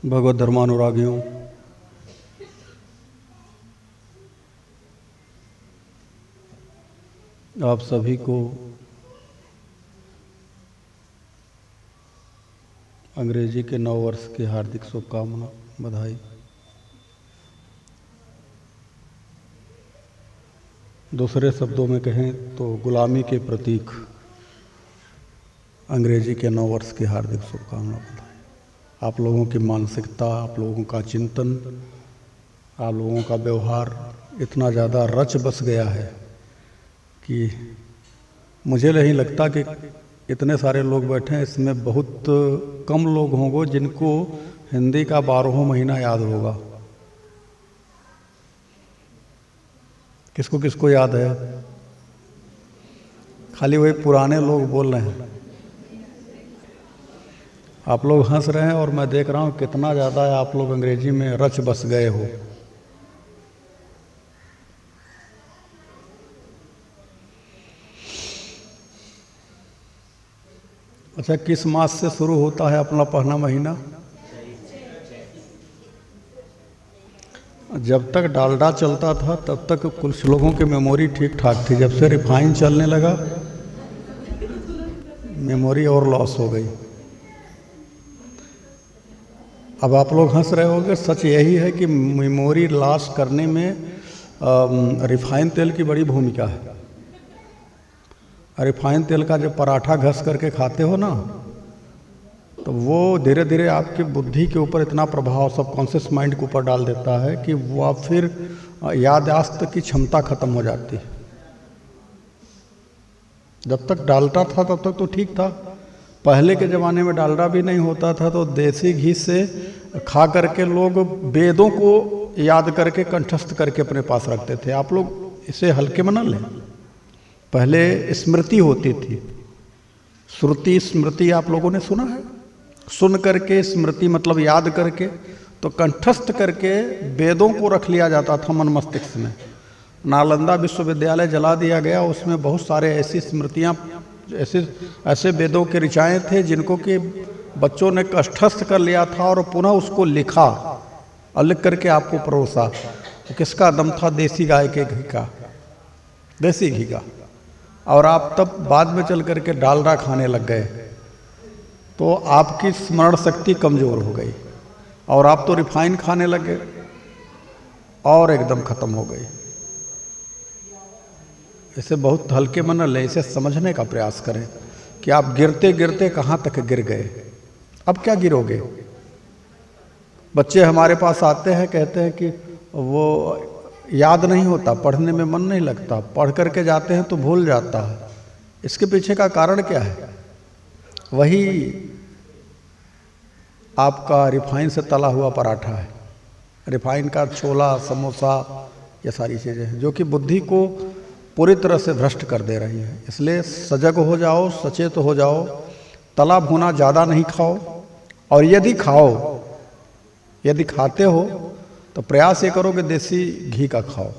भगवत धर्मानुरागियों, आप सभी को अंग्रेजी के नव वर्ष की हार्दिक शुभकामना, बधाई। दूसरे शब्दों में कहें तो गुलामी के प्रतीक अंग्रेजी के नव वर्ष की हार्दिक शुभकामना, बधाई। आप लोगों की मानसिकता, आप लोगों का चिंतन, आप लोगों का व्यवहार इतना ज़्यादा रच बस गया है कि मुझे नहीं लगता कि इतने सारे लोग बैठे हैं, इसमें बहुत कम लोग होंगे जिनको हिंदी का 12वां महीना याद होगा। किसको किसको याद है? खाली वही पुराने लोग बोल रहे हैं। आप लोग हंस रहे हैं और मैं देख रहा हूं कितना ज़्यादा आप लोग अंग्रेजी में रच बस गए हो। अच्छा, किस मास से शुरू होता है अपना पहला महीना? जब तक डालडा चलता था तब तक कुछ लोगों की मेमोरी ठीक ठाक थी। जब से रिफाइन चलने लगा मेमोरी और लॉस हो गई। अब आप लोग हंस रहे होंगे, सच यही है कि मेमोरी लॉस करने में रिफाइन तेल की बड़ी भूमिका है। रिफाइन तेल का जब पराठा घस करके खाते हो ना, तो वो धीरे धीरे आपकी बुद्धि के ऊपर इतना प्रभाव सबकॉन्शियस माइंड के ऊपर डाल देता है कि वो आप फिर याददाश्त की क्षमता खत्म हो जाती है। जब तक डालता था तब तक तो ठीक था। पहले के ज़माने में डालडा भी नहीं होता था तो देसी घी से खा करके लोग वेदों को याद करके कंठस्थ करके अपने पास रखते थे। आप लोग इसे हल्के में न लें। पहले स्मृति होती थी, श्रुति स्मृति आप लोगों ने सुना है? सुन करके स्मृति मतलब याद करके, तो कंठस्थ करके वेदों को रख लिया जाता था मन मस्तिष्क में। नालंदा विश्वविद्यालय जला दिया गया, उसमें बहुत सारे ऐसी स्मृतियाँ, ऐसे वेदों के ऋचाएँ थे जिनको कि बच्चों ने कंठस्थ कर लिया था और पुनः उसको लिखा और लिख करके आपको परोसा। तो किसका दम था? देसी गाय के घी का, देसी घी का। और आप तब बाद में चल करके डालडा खाने लग गए तो आपकी स्मरण शक्ति कमज़ोर हो गई और आप तो रिफाइन खाने लगे और एकदम ख़त्म हो गई। इसे बहुत हल्के में न लें, इसे समझने का प्रयास करें कि आप गिरते गिरते कहाँ तक गिर गए। अब क्या गिरोगे? बच्चे हमारे पास आते हैं, कहते हैं कि वो याद नहीं होता, पढ़ने में मन नहीं लगता, पढ़ करके जाते हैं तो भूल जाता है। इसके पीछे का कारण क्या है? वही आपका रिफाइन से तला हुआ पराठा है, रिफाइन का छोला, समोसा, ये सारी चीज़ें हैं जो कि बुद्धि को पूरी तरह से भ्रष्ट कर दे रही है। इसलिए सजग हो जाओ, सचेत हो जाओ, तला भुना ज़्यादा नहीं खाओ, और यदि खाओ, यदि खाते हो तो प्रयास ये करो कि देसी घी का खाओ।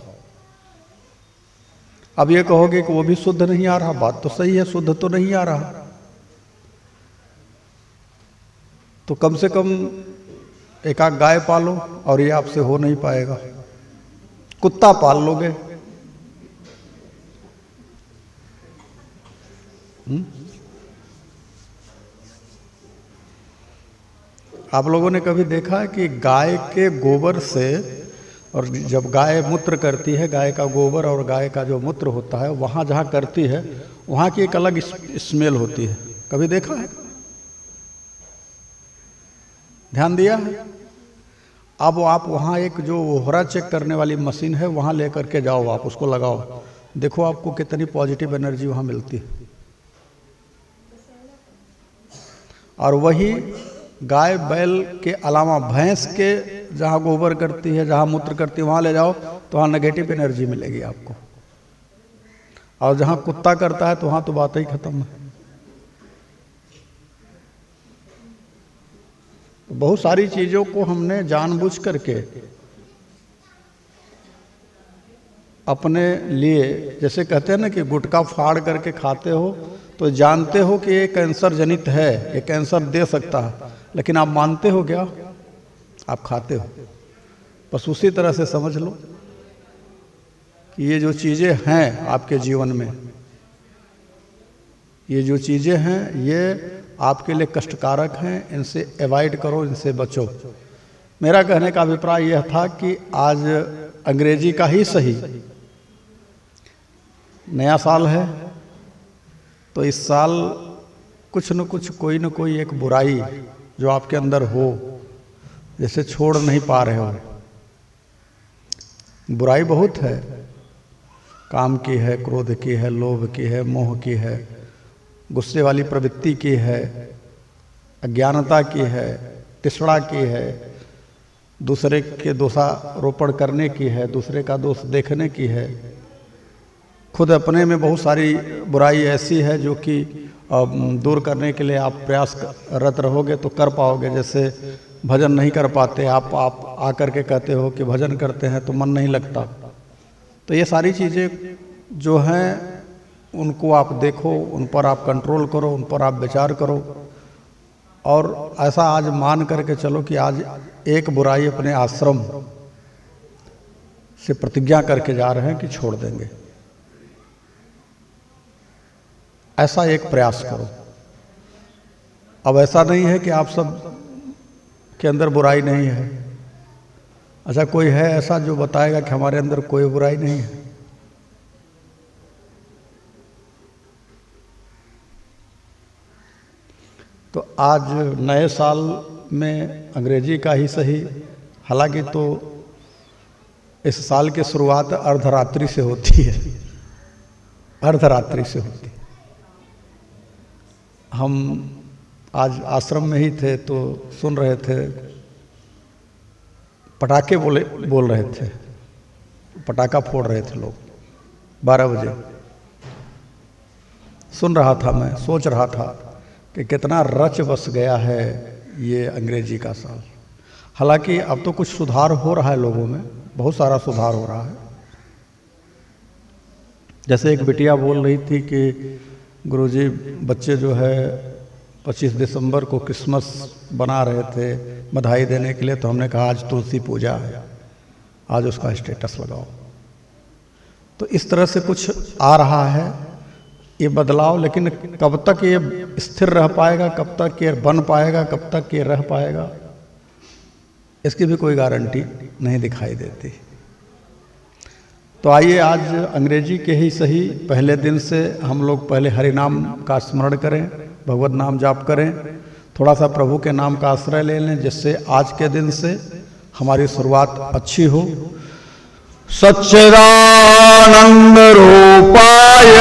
अब ये कहोगे कि वो भी शुद्ध नहीं आ रहा, बात तो सही है, शुद्ध तो नहीं आ रहा, तो कम से कम एक आध गाय पालो, और ये आपसे हो नहीं पाएगा। कुत्ता पाल लोगे, आप लोगों ने कभी देखा है कि गाय के गोबर से, और जब गाय मूत्र करती है, गाय का गोबर और गाय का जो मूत्र होता है, वहाँ जहाँ करती है वहाँ की एक अलग स्मेल होती है। कभी देखा है? ध्यान दिया है? अब आप वहाँ एक जो ओहरा चेक करने वाली मशीन है, वहाँ ले करके जाओ, आप उसको लगाओ, देखो आपको कितनी पॉजिटिव एनर्जी वहाँ मिलती है। और वही गाय बैल के अलावा भैंस के जहाँ गोबर करती है, जहाँ मूत्र करती है, वहाँ ले जाओ तो वहाँ नेगेटिव एनर्जी मिलेगी आपको। और जहाँ कुत्ता करता है तो वहाँ तो बात ही खत्म है। बहुत सारी चीज़ों को हमने जानबूझ करके अपने लिए, जैसे कहते हैं ना कि गुटखा फाड़ करके खाते हो तो जानते हो कि ये कैंसर जनित है, ये कैंसर दे सकता है, लेकिन आप मानते हो क्या? आप खाते हो। बस उसी तरह से समझ लो कि ये जो चीज़ें हैं आपके जीवन में, ये जो चीज़ें हैं ये आपके लिए कष्टकारक हैं, इनसे अवॉइड करो, इनसे बचो। मेरा कहने का अभिप्राय यह था कि आज अंग्रेजी का ही सही, नया साल है तो इस साल कुछ न कुछ, कोई न कोई एक बुराई जो आपके अंदर हो, जैसे छोड़ नहीं पा रहे हो। बुराई बहुत है, काम की है, क्रोध की है, लोभ की है, मोह की है, गुस्से वाली प्रवृत्ति की है, अज्ञानता की है, तिसड़ा की है, दूसरे के दोषारोपण करने की है, दूसरे का दोष देखने की है। खुद अपने में बहुत सारी बुराई ऐसी है जो कि दूर करने के लिए आप प्रयासरत रहोगे तो कर पाओगे। जैसे भजन नहीं कर पाते, आप आकर के कहते हो कि भजन करते हैं तो मन नहीं लगता। तो ये सारी चीज़ें जो हैं उनको आप देखो, उन पर आप कंट्रोल करो, उन पर आप विचार करो और ऐसा आज मान करके चलो कि आज एक बुराई अपने आश्रम से प्रतिज्ञा करके जा रहे हैं कि छोड़ देंगे। ऐसा एक प्रयास करो। अब ऐसा नहीं है कि आप सब के अंदर बुराई नहीं है। अच्छा, कोई है ऐसा जो बताएगा कि हमारे अंदर कोई बुराई नहीं है? तो आज नए साल में अंग्रेजी का ही सही, हालांकि तो इस साल की शुरुआत अर्धरात्रि से होती है, अर्धरात्रि से होती है। हम आज आश्रम में ही थे तो सुन रहे थे, पटाखे बोल रहे थे, पटाखा फोड़ रहे थे लोग 12 बजे। सुन रहा था, मैं सोच रहा था कि कितना रच बस गया है ये अंग्रेजी का साल। हालांकि अब तो कुछ सुधार हो रहा है, लोगों में बहुत सारा सुधार हो रहा है। जैसे एक बिटिया बोल रही थी कि गुरुजी बच्चे जो है 25 दिसंबर को क्रिसमस बना रहे थे बधाई देने के लिए, तो हमने कहा आज तुलसी पूजा है, आज उसका स्टेटस लगाओ। तो इस तरह से कुछ आ रहा है ये बदलाव, लेकिन कब तक ये स्थिर रह पाएगा, कब तक ये बन पाएगा, कब तक ये रह पाएगा, इसकी भी कोई गारंटी नहीं दिखाई देती। तो आइए आज अंग्रेजी के ही सही पहले दिन से हम लोग पहले हरि नाम का स्मरण करें, भगवत नाम जाप करें, थोड़ा सा प्रभु के नाम का आश्रय ले लें, जिससे आज के दिन से हमारी शुरुआत अच्छी हो। सच्चिदानंद रूपाय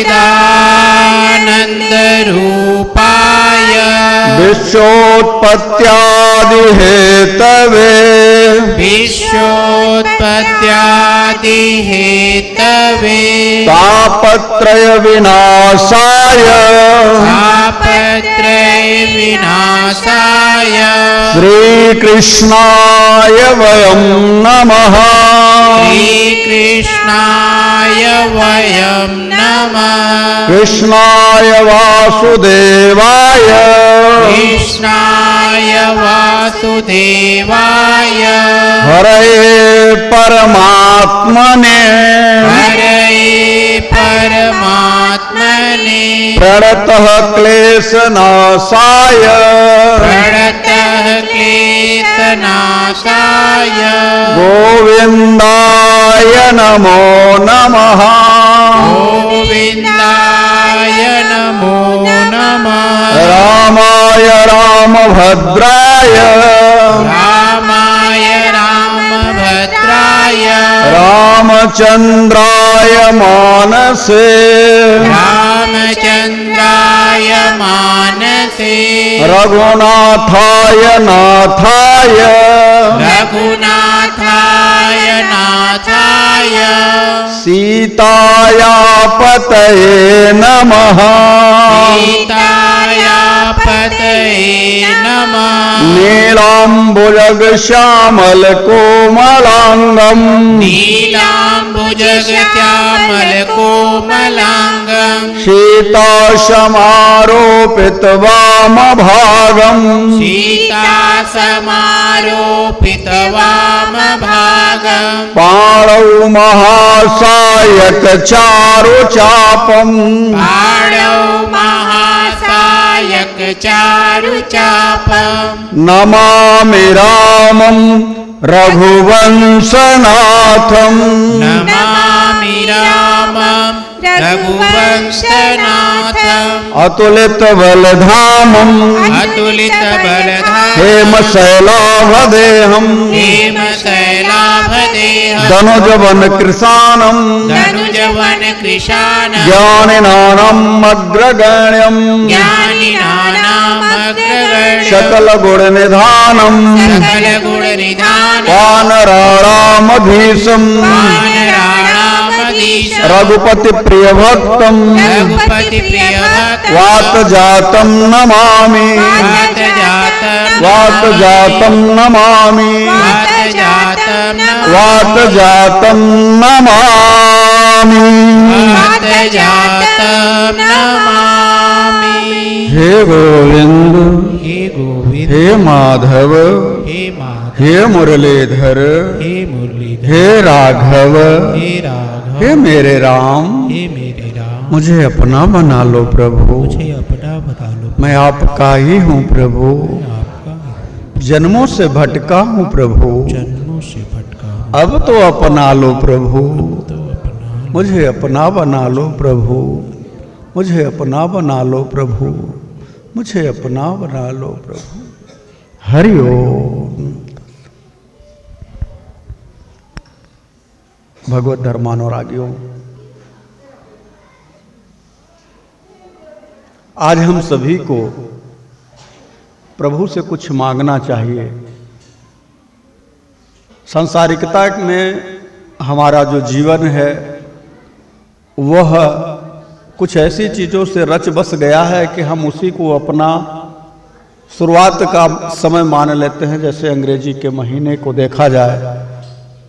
सच्चिदानंद रूपाय विश्वोत्पत्त्यादि हेतवे विश्वोत्पत्त्यादि हेतवे तापत्रय विनाशाय तापत्रय विनाशाय श्रीकृष्णाय वयं नमः। श्रीकृष्णाय वयं नमः। कृष्णाय वासुदेवाय कृष्णाय वासुदेवाय हरये परमात्मने हरये परमात्मने प्रणतः क्लेशनाशाय प्रणतः क्लेशनाशाय गोविन्दाय नमो नमः। गोविन्दाय नमो नमः। रामाय रामभद्राय रामाय रामभद्राय रामचन्द्राय मानसे रामचन्द्राय मानसे रघुनाथाय नाथाय रघुनाथाय नाथाय सीताया पतये नमः। सीताया पतये नमः। नमः नीलाम्बुजग श्यामल कोमलांगम नीलाम्बुजग श्यामल कोमलांगम सीता समारोपित वाम भागम सीता समारोपित वाम भागम पाणौ महासायक चारु चापम पाणौ महासायक चारु चापम नमामि रामं रघुवंशनाथम नमामि रामं रघुवंशनाथं अतुलित बलधामम अतुलित बलधामं हेम शैलाभदेहम हेमशैलाभदेहं धनुजवन कृशानम धनुजवन कृशानं ज्ञानिनानम अग्रगण्यम ज्ञानिनानामग्रगण्यं सकल गुण निधानम सकल गुणनिधानं वानराणामधीशम वानराणामधीशं रघुपति प्रिय भक्तम रघुपति प्रिय भक्त वात जातम नमामि वात जातम नमामि वात जातम नमामि हे गोविंद हे गोविंद हे माधव हे माधव हे मुरलीधर हे मुरलीधर हे राघव हे राघव हे मेरे राम हे मेरे राम मुझे अपना बना लो प्रभु मुझे अपना बता लो मैं आपका ही हूँ प्रभु आपका जन्मों से भटका हूँ प्रभु जन्मों से भटका हूँ, अब तो अपना लो प्रभु तो अपना मुझे अपना बना लो प्रभु मुझे अपना बना लो प्रभु मुझे अपना बना लो प्रभु हरि ओम। भगवत धर्मानुरागियों, आज हम सभी को प्रभु से कुछ मांगना चाहिए। सांसारिकता में हमारा जो जीवन है वह कुछ ऐसी चीज़ों से रच बस गया है कि हम उसी को अपना शुरुआत का समय मान लेते हैं। जैसे अंग्रेजी के महीने को देखा जाए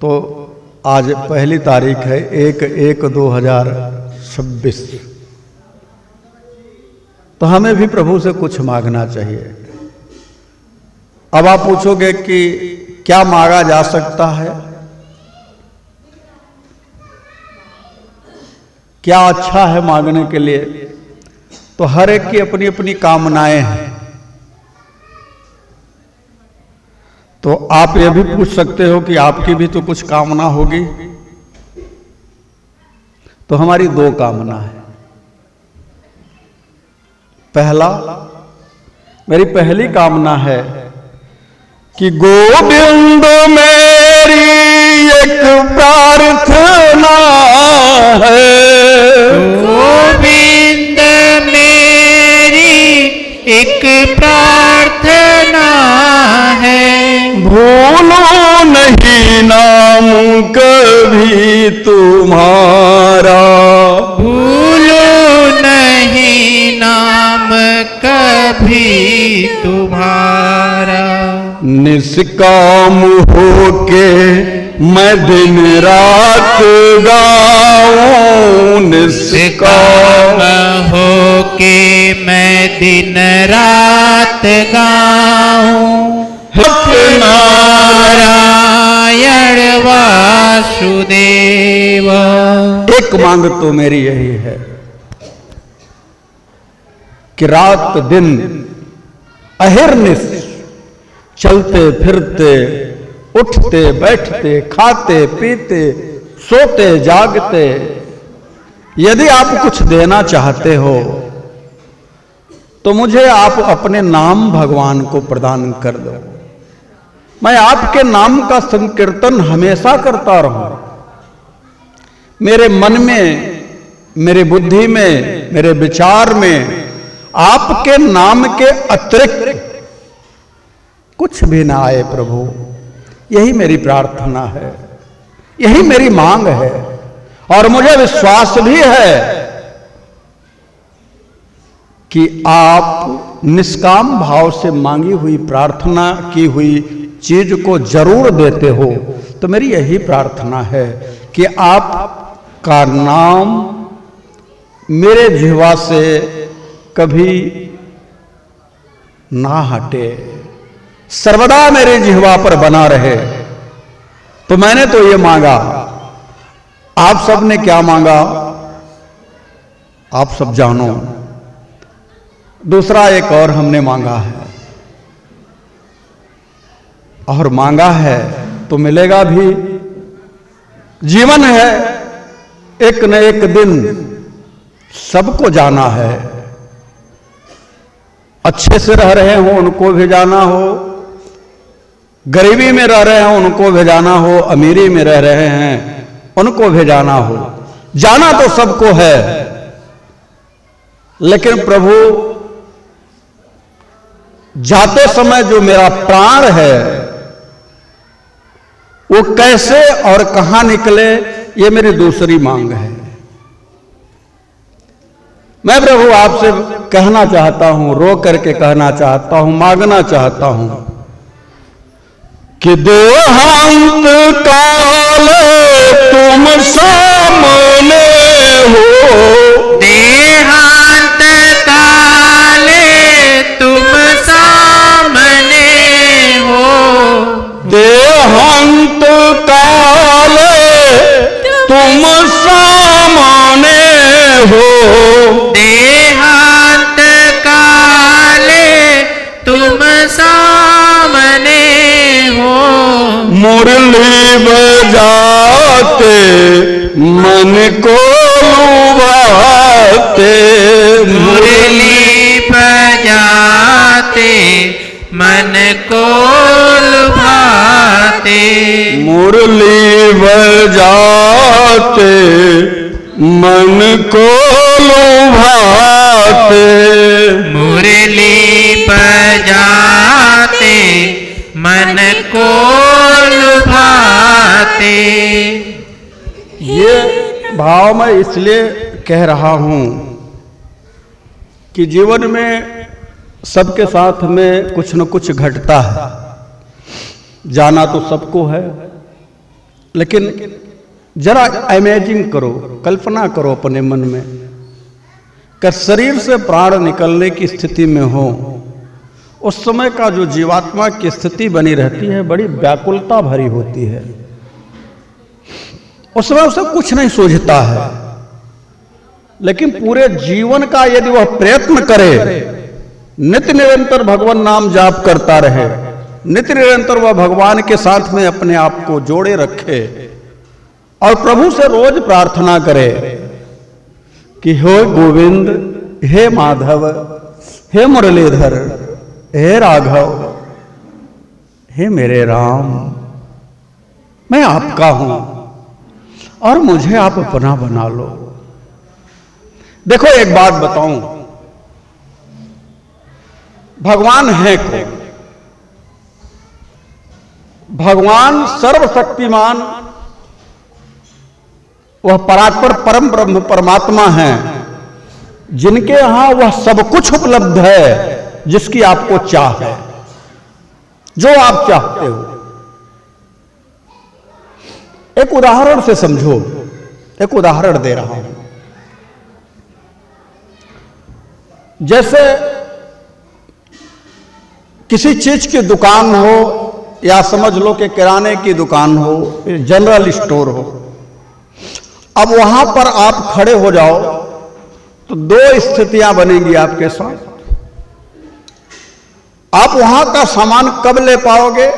तो आज पहली तारीख है 1/1/2026, तो हमें भी प्रभु से कुछ मांगना चाहिए। अब आप पूछोगे कि क्या मांगा जा सकता है, क्या अच्छा है मांगने के लिए? तो हर एक की अपनी अपनी कामनाएं हैं। तो आप ये भी पूछ सकते हो कि आपकी भी तो कुछ कामना होगी। तो हमारी दो कामना है। मेरी पहली कामना है कि गोविंद मेरी एक प्रार्थना है, गोविंद मेरी एक प्रार्थना है, भूलो नहीं नाम कभी तुम्हारा, भूलो नहीं नाम कभी तुम्हारा, निष्काम होके मैं दिन रात गाऊं, निष्काम होके मैं दिन रात गाऊं, नारायण वासुदेव। एक मांग तो मेरी यही है कि रात दिन अहिर्निश चलते फिरते उठते बैठते खाते पीते सोते जागते यदि आप कुछ देना चाहते हो तो मुझे आप अपने नाम भगवान को प्रदान कर दो। मैं आपके नाम का संकीर्तन हमेशा करता रहूं। मेरे मन में, मेरे बुद्धि में, मेरे विचार में आपके नाम के अतिरिक्त कुछ भी ना आए प्रभु। यही मेरी प्रार्थना है, यही मेरी मांग है। और मुझे विश्वास भी है कि आप निष्काम भाव से मांगी हुई प्रार्थना की हुई चीज को जरूर देते हो। तो मेरी यही प्रार्थना है कि आपका नाम मेरे जिह्वा से कभी ना हटे, सर्वदा मेरे जिह्वा पर बना रहे। तो मैंने तो ये मांगा, आप सब ने क्या मांगा आप सब जानो। दूसरा एक और हमने मांगा है, और मांगा है तो मिलेगा भी। जीवन है, एक न एक दिन सबको जाना है। अच्छे से रह रहे हो उनको भी जाना हो, गरीबी में रह रहे हैं उनको भी जाना हो, अमीरी में रह रहे हैं उनको भी जाना हो। जाना तो सबको है, लेकिन प्रभु जाते समय जो मेरा प्राण है वो कैसे और कहां निकले, ये मेरी दूसरी मांग है। मैं प्रभु आपसे कहना चाहता हूं, रो करके कहना चाहता हूं, मांगना चाहता हूं कि देहांत काले तुम सामने हो, देहांत काले तुम सामने हो, देहांत काले तुम सामने हो, देहांत काले तुम सामने हो, मुरली बजाते मन को लुभाते, मुरली बजाते मन को लुभाते, मुरली बजाते मन को लुभाते, मुरली बजाते मन को लुभाते। ये भाव मैं इसलिए कह रहा हूं कि जीवन में सबके साथ में कुछ न कुछ घटता है। जाना तो सबको है, लेकिन जरा इमेजिन करो, कल्पना करो अपने मन में कि शरीर से प्राण निकलने की स्थिति में हो, उस समय का जो जीवात्मा की स्थिति बनी रहती है बड़ी व्याकुलता भरी होती है। उस समय उसे कुछ नहीं सूझता है, लेकिन पूरे जीवन का यदि वह प्रयत्न करे, नित्य निरंतर भगवान नाम जाप करता रहे, नित्य निरंतर वह भगवान के साथ में अपने आप को जोड़े रखे और प्रभु से रोज प्रार्थना करे कि हे गोविंद, हे माधव, हे मुरलीधर, हे राघव, हे मेरे राम, मैं आपका हूं और मुझे आप अपना बना लो। देखो एक बात बताऊं, भगवान है कौन? भगवान सर्वशक्तिमान, वह परात्पर परम ब्रह्म परमात्मा है, जिनके यहां वह सब कुछ उपलब्ध है जिसकी आपको चाह है, जो आप चाहते हो। एक उदाहरण से समझो, एक उदाहरण दे रहा हूं। जैसे किसी चीज की दुकान हो, या समझ लो कि किराने की दुकान हो, जनरल स्टोर हो। अब वहां पर आप खड़े हो जाओ तो दो स्थितियां बनेंगी आपके साथ। आप वहां का सामान कब ले पाओगे?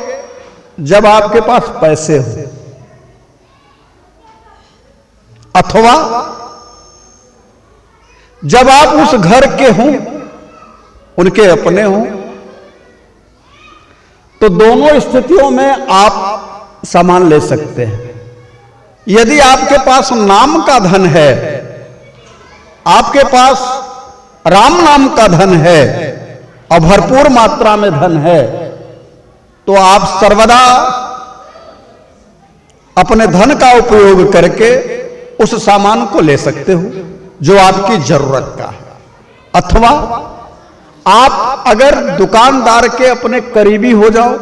जब आपके पास पैसे हो, अथवा जब आप उस घर के हों, उनके अपने हों। तो दोनों स्थितियों में आप सामान ले सकते हैं। यदि आपके पास नाम का धन है, आपके पास राम नाम का धन है और भरपूर मात्रा में धन है, तो आप सर्वदा अपने धन का उपयोग करके उस सामान को ले सकते हो जो आपकी जरूरत का है। अथवा आप अगर दुकानदार के अपने करीबी हो जाओ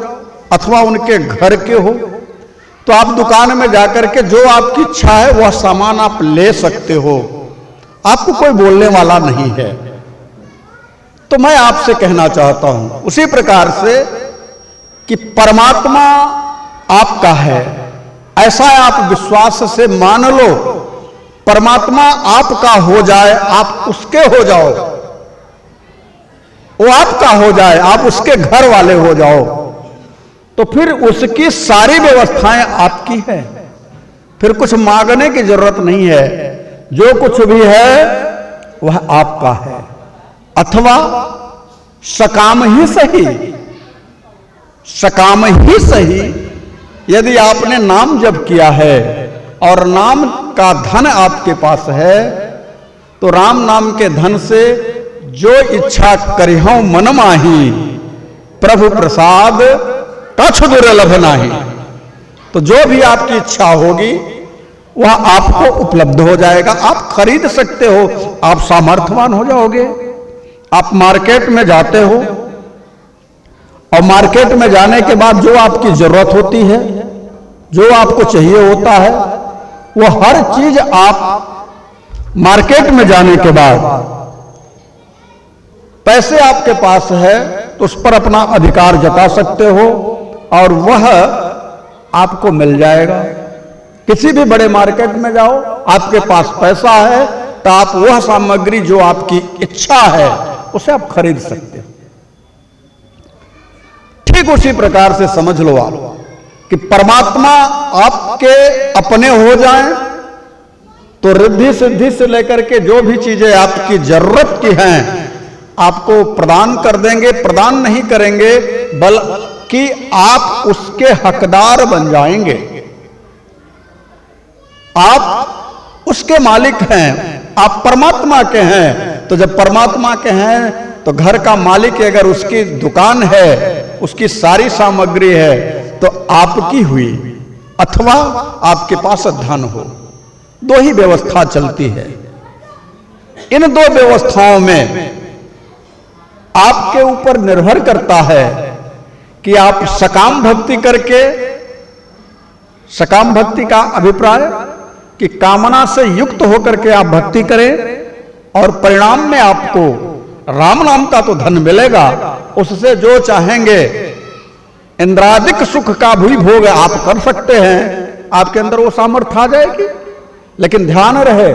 अथवा उनके घर के हो तो आप दुकान में जाकर के जो आपकी इच्छा है वह सामान आप ले सकते हो, आपको कोई बोलने वाला नहीं है। तो मैं आपसे कहना चाहता हूं उसी प्रकार से कि परमात्मा आपका है, ऐसा आप विश्वास से मान लो। परमात्मा आपका हो जाए, आप उसके हो जाओ, वो आपका हो जाए, आप उसके घर वाले हो जाओ, तो फिर उसकी सारी व्यवस्थाएं आपकी है, फिर कुछ मांगने की जरूरत नहीं है। जो कुछ भी है वह आपका है। अथवा सकाम ही सही, सकाम ही सही, यदि आपने नाम जप किया है और नाम का धन आपके पास है तो राम नाम के धन से जो इच्छा करिहौ मन माही, प्रभु प्रसाद कछ दुर्लभ नाही। तो जो भी आपकी इच्छा होगी वह आपको उपलब्ध हो जाएगा, आप खरीद सकते हो, आप सामर्थ्यवान हो जाओगे। आप मार्केट में जाते हो और मार्केट में जाने के बाद जो आपकी जरूरत होती है, जो आपको चाहिए होता है, वो हर चीज आप मार्केट में जाने के बाद पैसे आपके पास है तो उस पर अपना अधिकार जता सकते हो और वह आपको मिल जाएगा। किसी भी बड़े मार्केट में जाओ, आपके पास पैसा है तो आप वह सामग्री जो आपकी इच्छा है उसे आप खरीद सकते हो। ठीक उसी प्रकार से समझ लो आप कि परमात्मा आपके अपने हो जाएं तो रिद्धि सिद्धि से लेकर के जो भी चीजें आपकी जरूरत की हैं आपको प्रदान कर देंगे। प्रदान नहीं करेंगे बल्कि आप उसके हकदार बन जाएंगे, आप उसके मालिक हैं, आप परमात्मा के हैं। तो जब परमात्मा के हैं तो घर का मालिक अगर उसकी दुकान है, उसकी सारी सामग्री है तो आपकी हुई, अथवा आपके पास धन हो। दो ही व्यवस्था चलती है। इन दो व्यवस्थाओं में आपके ऊपर निर्भर करता है कि आप सकाम भक्ति करके, सकाम भक्ति का अभिप्राय कि कामना से युक्त होकर के आप भक्ति करें और परिणाम में आपको राम नाम का तो धन मिलेगा, उससे जो चाहेंगे इंद्रादिक सुख का भी भोग आप कर सकते हैं, आपके अंदर वो सामर्थ्य आ जाएगी। लेकिन ध्यान रहे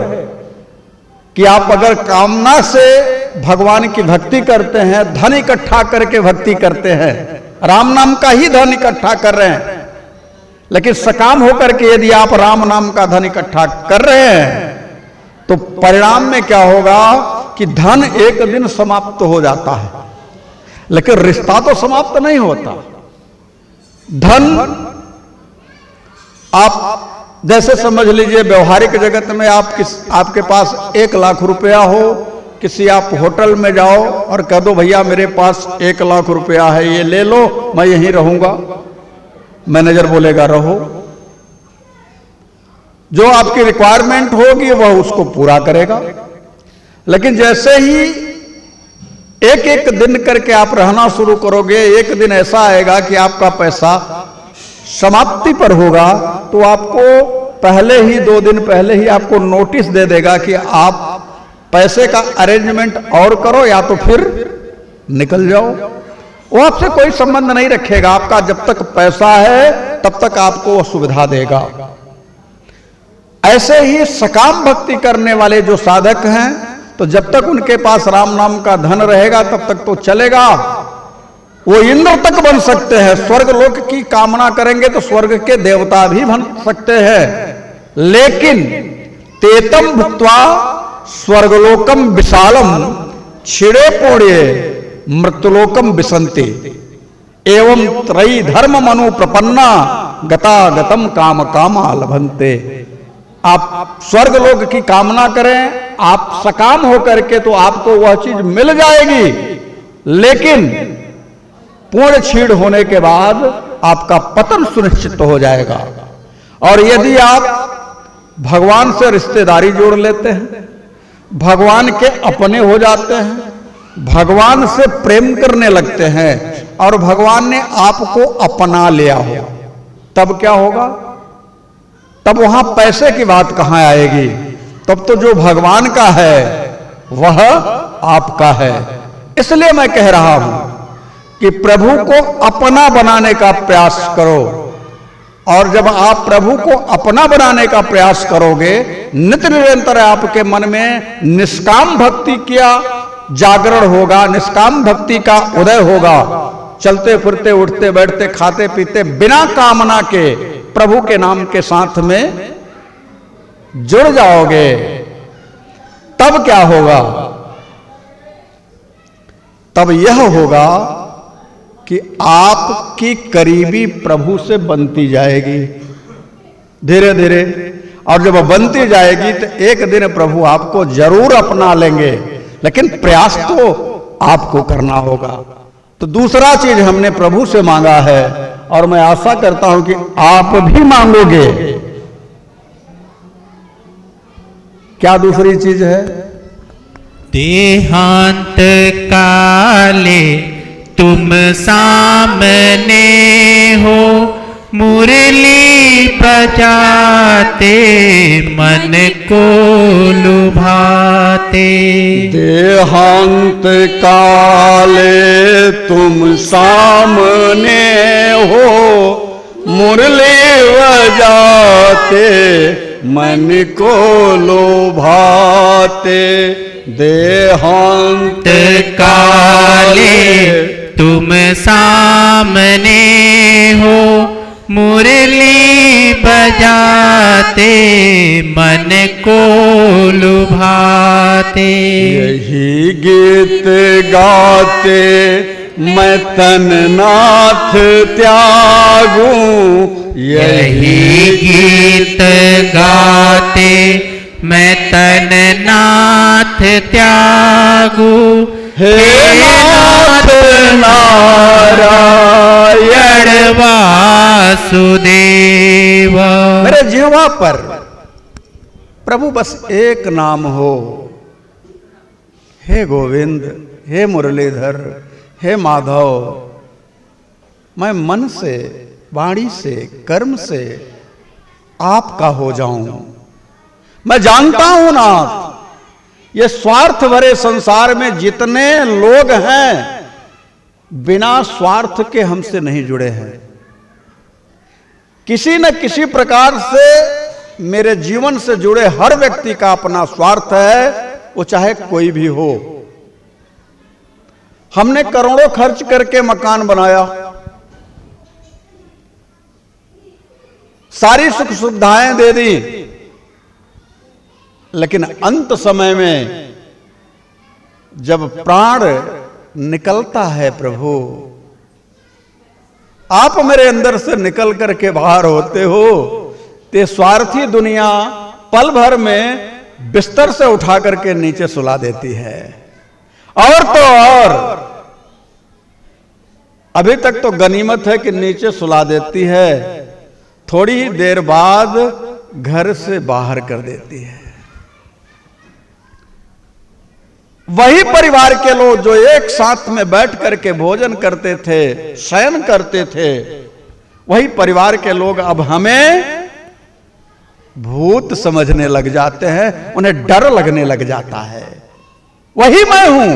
कि आप अगर कामना से भगवान की भक्ति करते हैं, धन इकट्ठा करके भक्ति करते हैं, राम नाम का ही धन इकट्ठा कर रहे हैं, लेकिन सकाम होकर के यदि आप राम नाम का धन इकट्ठा कर रहे हैं तो परिणाम में क्या होगा कि धन एक दिन समाप्त हो जाता है, लेकिन रिश्ता तो समाप्त नहीं होता। धन आप जैसे समझ लीजिए व्यवहारिक जगत में आपके पास 1 लाख रुपया हो, किसी आप होटल में जाओ और कह दो भैया मेरे पास 1 लाख रुपया है, ये ले लो, मैं यहीं रहूंगा। मैनेजर बोलेगा रहो, जो आपकी रिक्वायरमेंट होगी वह उसको पूरा करेगा। लेकिन जैसे ही एक एक दिन करके आप रहना शुरू करोगे, एक दिन ऐसा आएगा कि आपका पैसा समाप्ति पर होगा तो आपको पहले ही 2 दिन पहले ही आपको नोटिस दे देगा कि आप पैसे का अरेंजमेंट और करो या तो फिर निकल जाओ। वो आपसे कोई संबंध नहीं रखेगा, आपका जब तक पैसा है तब तक आपको वो सुविधा देगा। ऐसे ही सकाम भक्ति करने वाले जो साधक हैं तो जब तक उनके पास राम नाम का धन रहेगा तब तक तो चलेगा। वो इंद्र तक बन सकते हैं, स्वर्ग लोक की कामना करेंगे तो स्वर्ग के देवता भी बन सकते हैं। लेकिन तेतम भुक्त्वा स्वर्गलोकम विशालम छिड़े पोड़े मृत्युलोकम विसंते एवं त्रयी धर्म मनु प्रपन्ना गता गतम काम कामा लभंते। आप स्वर्ग लोक की कामना करें, आप सकाम होकर के तो आपको वह चीज मिल जाएगी, लेकिन पूर्ण छीड़ होने के बाद आपका पतन सुनिश्चित हो जाएगा। और यदि आप भगवान से रिश्तेदारी जोड़ लेते हैं, भगवान के अपने हो जाते हैं, भगवान से प्रेम करने लगते हैं और भगवान ने आपको अपना लिया हो, तब क्या होगा? तब वहां पैसे की बात कहां आएगी? तब तो जो भगवान का है वह आपका है। इसलिए मैं कह रहा हूं कि प्रभु को अपना बनाने का प्रयास करो, और जब आप प्रभु को अपना बनाने का प्रयास करोगे, नित्य निरंतर आपके मन में निष्काम भक्ति का जागरण होगा, निष्काम भक्ति का उदय होगा। चलते फिरते, उठते बैठते, खाते पीते, बिना कामना के प्रभु के नाम के साथ में जुड़ जाओगे। तब क्या होगा? तब यह होगा कि आपकी करीबी प्रभु से बनती जाएगी धीरे धीरे, और जब बनती जाएगी तो एक दिन प्रभु आपको जरूर अपना लेंगे, लेकिन प्रयास तो आपको करना होगा। तो दूसरा चीज हमने प्रभु से मांगा है, और मैं आशा करता हूं कि आप भी मांगोगे। क्या दूसरी चीज है? देहांत काले तुम सामने हो, मुरली बजाते मन को लुभाते। देहांत काले तुम सामने हो, मुरली बजाते मन को लुभाते। देहांत काले तुम सामने हो, मुरली बजाते मन को लुभाते। यही गीत गाते मैं तन नाथ त्यागूं, यही गीत गाते मैं तन नाथ त्यागूं। हे नाथ नारायण वासुदेव। मेरे जीवा पर प्रभु बस एक नाम हो, हे गोविंद, हे मुरलीधर, हे माधव। मैं मन से, वाणी से, कर्म से आपका हो जाऊं। मैं जानता हूं नाथ, ये स्वार्थ भरे संसार में जितने लोग हैं बिना स्वार्थ के हमसे नहीं जुड़े हैं। किसी न किसी प्रकार से मेरे जीवन से जुड़े हर व्यक्ति का अपना स्वार्थ है, वो चाहे कोई भी हो। हमने करोड़ों खर्च करके मकान बनाया, सारी सुख सुविधाएं दे दी, लेकिन अंत समय में जब प्राण निकलता है प्रभु, आप मेरे अंदर से निकल करके बाहर होते हो, ते स्वार्थी दुनिया पल भर में बिस्तर से उठा करके नीचे सुला देती है। और तो और अभी तक तो गनीमत है कि नीचे सुला देती है, थोड़ी ही देर बाद घर से बाहर कर देती है। वही परिवार के लोग जो एक साथ में बैठ करके भोजन करते थे, शयन करते थे, वही परिवार के लोग अब हमें भूत समझने लग जाते हैं, उन्हें डर लगने लग जाता है। वही मैं हूं,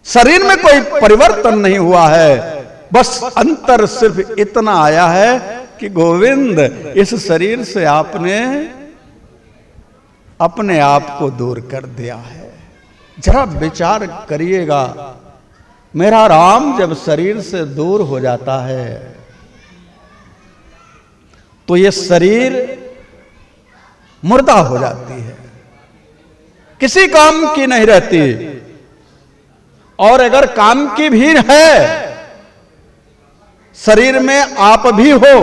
शरीर में कोई परिवर्तन नहीं हुआ है, बस अंतर सिर्फ इतना आया है कि गोविंद, इस शरीर से आपने अपने आप को दूर कर दिया है। जरा विचार करिएगा, मेरा राम जब शरीर से दूर हो जाता है तो ये शरीर मुर्दा हो जाती है, किसी काम की नहीं रहती। और अगर काम की भी है, शरीर में आप भी हो,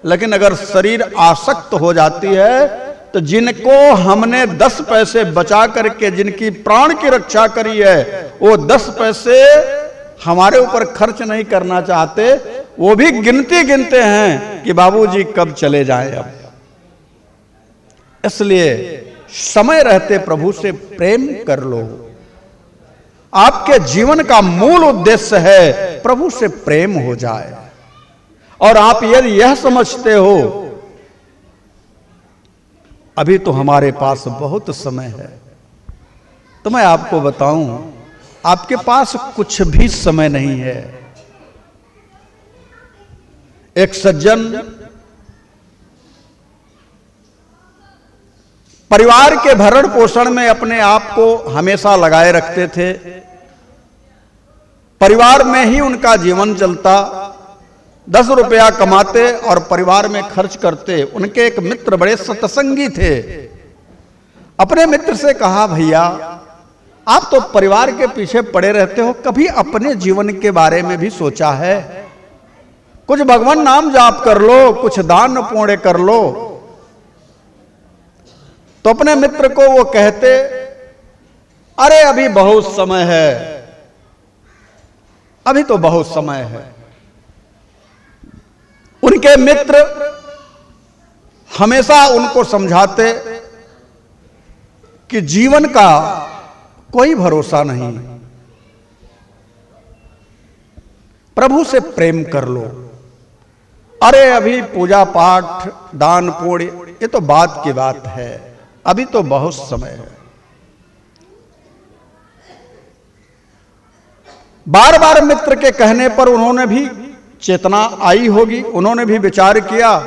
लेकिन अगर शरीर आसक्त हो जाती है तो जिनको हमने 10 पैसे बचा करके जिनकी प्राण की रक्षा करी है, वो 10 पैसे हमारे ऊपर खर्च नहीं करना चाहते, वो भी गिनती गिनते हैं कि बाबूजी कब चले जाएं। अब इसलिए समय रहते प्रभु से प्रेम कर लो, आपके जीवन का मूल उद्देश्य है प्रभु से प्रेम हो जाए, और आप यदि यह समझते हो अभी तो हमारे पास बहुत समय है, तो मैं आपको बताऊं आपके पास कुछ भी समय नहीं है। एक सज्जन परिवार के भरण पोषण में अपने आप को हमेशा लगाए रखते थे, परिवार में ही उनका जीवन चलता, 10 रुपया कमाते और परिवार में खर्च करते। उनके एक मित्र बड़े सत्संगी थे। अपने मित्र से कहा, भैया आप तो परिवार के पीछे पड़े रहते हो, कभी अपने जीवन के बारे में भी सोचा है? कुछ भगवान नाम जाप कर लो, कुछ दान पुण्य कर लो। तो अपने मित्र को वो कहते, अरे अभी बहुत समय है, अभी तो बहुत समय है। उनके मित्र हमेशा उनको समझाते कि जीवन का कोई भरोसा नहीं, प्रभु से प्रेम कर लो। अरे अभी पूजा पाठ दान पुण्य ये तो बात की बात है, अभी तो बहुत समय है। बार बार मित्र के कहने पर उन्होंने भी चेतना आई होगी, उन्होंने भी विचार किया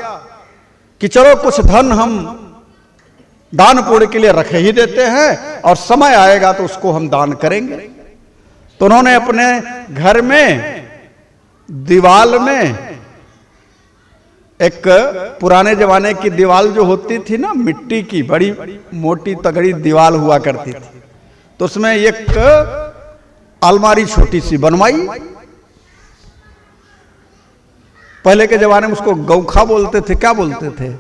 कि चलो कुछ धन हम दान पुण्य के लिए रख ही देते हैं और समय आएगा तो उसको हम दान करेंगे। तो उन्होंने अपने घर में दीवाल में एक पुराने जमाने की दीवाल जो होती थी ना, मिट्टी की बड़ी मोटी तगड़ी दीवाल हुआ करती थी, तो उसमें एक अलमारी छोटी सी बनवाई। पहले के जमाने में उसको गौखा बोलते थे, क्या बोलते थे,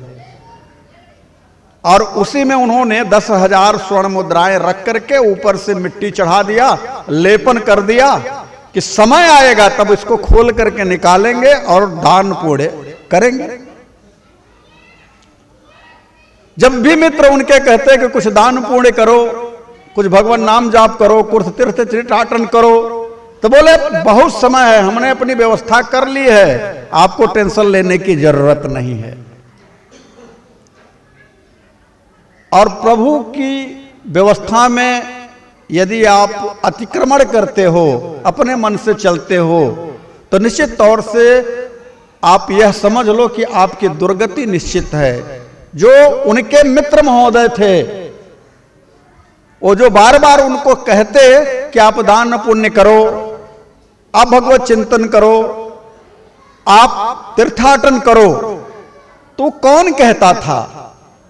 और उसी में उन्होंने 10,000 स्वर्ण मुद्राएं रख करके ऊपर से मिट्टी चढ़ा दिया, लेपन कर दिया कि समय आएगा तब इसको खोल करके निकालेंगे और दान पुण्य करेंगे। जब भी मित्र उनके कहते कि कुछ दान पुण्य करो, कुछ भगवान नाम जाप करो, कुछ तीर्थ तीर्थाटन करो, तो बोले बहुत समय है, हमने अपनी व्यवस्था कर ली है, आपको टेंशन लेने की जरूरत नहीं है। और प्रभु की व्यवस्था में यदि आप अतिक्रमण करते हो, अपने मन से चलते हो, तो निश्चित तौर से आप यह समझ लो कि आपकी दुर्गति निश्चित है। जो उनके मित्र महोदय थे, वो जो बार बार उनको कहते कि आप दान पुण्य करो, आप भगवत चिंतन करो, आप तीर्थाटन करो, तो कौन कहता था?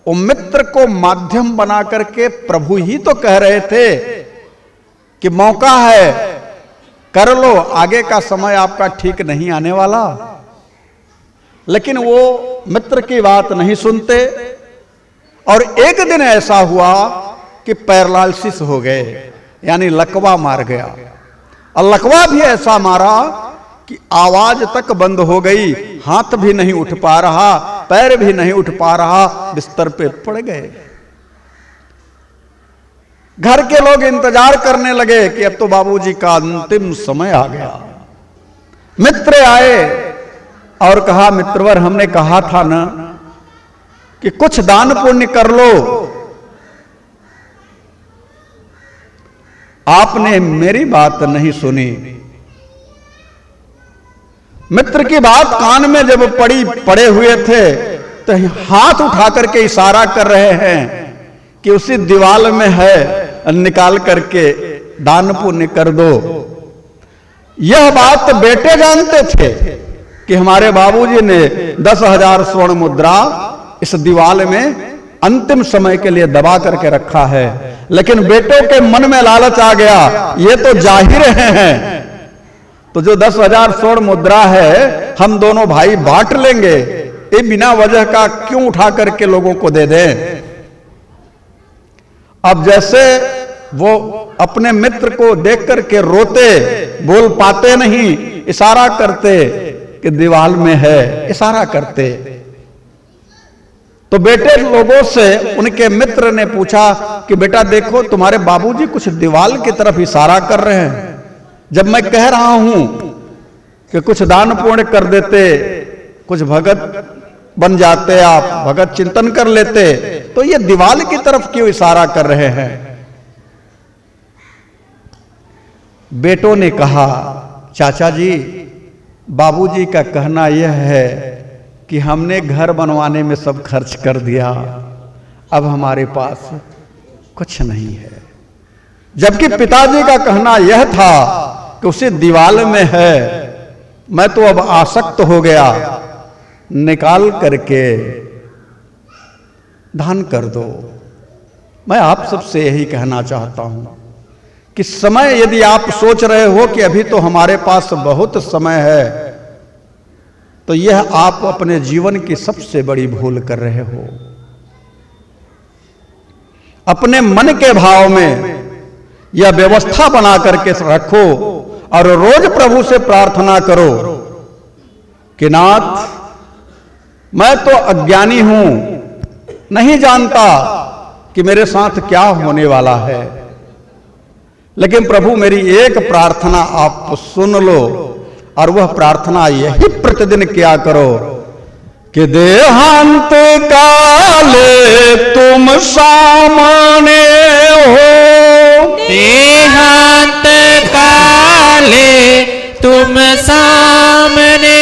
वो मित्र को माध्यम बना करके प्रभु ही तो कह रहे थे कि मौका है, कर लो, आगे का समय आपका ठीक नहीं आने वाला। लेकिन वो मित्र की बात नहीं सुनते, और एक दिन ऐसा हुआ कि पैरालिसिस हो गए, यानी लकवा मार गया। और लकवा भी ऐसा मारा कि आवाज तक बंद हो गई, हाथ भी नहीं उठ पा रहा, पैर भी नहीं उठ पा रहा, बिस्तर पे पड़ गए। घर के लोग इंतजार करने लगे कि अब तो बाबूजी का अंतिम समय आ गया। मित्र आए और कहा, मित्रवर हमने कहा था ना कि कुछ दान पुण्य कर लो, आपने मेरी बात नहीं सुनी। मित्र की बात कान में जब पड़े हुए थे तो हाथ उठा करके इशारा कर रहे हैं कि उसी दीवाल में है, निकाल करके दान पुण्य कर दो। यह बात बेटे जानते थे कि हमारे बाबूजी ने 10,000 स्वर्ण मुद्रा इस दीवाल में अंतिम समय के लिए दबा करके रखा है, लेकिन बेटों के मन में लालच आ गया, ये तो जा ही रहे हैं, तो जो 10,000 स्वर्ण मुद्रा है हम दोनों भाई बांट लेंगे, ये बिना वजह का क्यों उठा करके लोगों को दे दें। अब जैसे वो अपने मित्र को देख करके रोते, बोल पाते नहीं, इशारा करते कि दीवाल में है, इशारा करते। तो बेटे लोगों से उनके मित्र ने पूछा कि बेटा देखो तुम्हारे बाबूजी कुछ दीवाल की तरफ इशारा कर रहे हैं। जब मैं कह रहा हूं कि कुछ दान पुण्य कर देते, कुछ भगत बन जाते, आप भगत चिंतन कर लेते, तो ये दीवाल की तरफ क्यों इशारा कर रहे हैं? बेटों ने कहा चाचा जी, बाबूजी का कहना यह है कि हमने घर बनवाने में सब खर्च कर दिया, अब हमारे पास कुछ नहीं है। जबकि पिताजी का कहना यह था कि उसी दीवाल में है, मैं तो अब आसक्त हो गया, निकाल करके दान कर दो। मैं आप सबसे यही कहना चाहता हूं कि समय, यदि आप सोच रहे हो कि अभी तो हमारे पास बहुत समय है, तो यह आप अपने जीवन की सबसे बड़ी भूल कर रहे हो। अपने मन के भाव में यह व्यवस्था बना करके रखो और रोज प्रभु से प्रार्थना करो कि नाथ, मैं तो अज्ञानी हूं, नहीं जानता कि मेरे साथ क्या होने वाला है, लेकिन प्रभु मेरी एक प्रार्थना आप सुन लो, और वह प्रार्थना यही प्रतिदिन किया करो कि देहांत काले तुम सामने हो, देहांत काले तुम सामने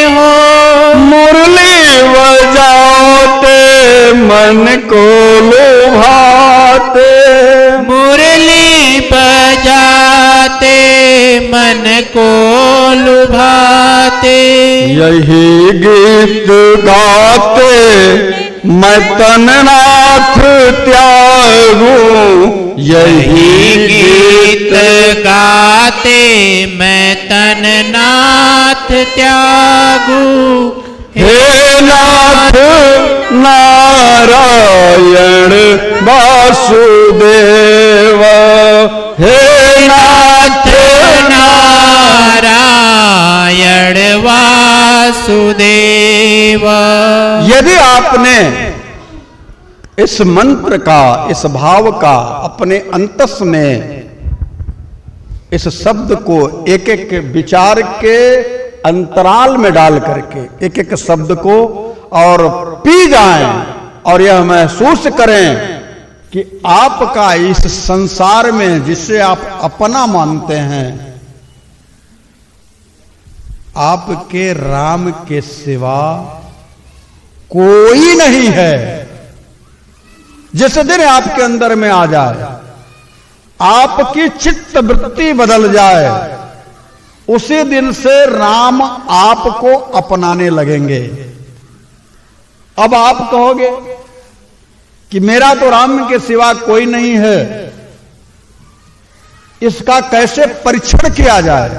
हो, मुरली बजाते मन को लुभाते, मुरली बजाते मन को लुभाते, यही गीत गाते मैं तननाथ त्यागूं, यही गीत गाते मैं तन नाथ त्यागूं। हे नाथ नारायण वासुदेव, हे नाथ नारायण वासुदेव। यदि आपने इस मंत्र का, इस भाव का अपने अंतस में, इस शब्द को एक एक विचार के अंतराल में डाल करके एक एक शब्द को और पी जाएं, और यह महसूस करें कि आपका इस संसार में जिसे आप अपना मानते हैं, आपके राम के सिवा कोई नहीं है। जिस दिन आपके अंदर में आ जाए, आपकी चित्त वृत्ति बदल जाए, उसी दिन से राम आपको अपनाने लगेंगे। अब आप कहोगे कि मेरा तो राम के सिवा कोई नहीं है, इसका कैसे परीक्षण किया जाए,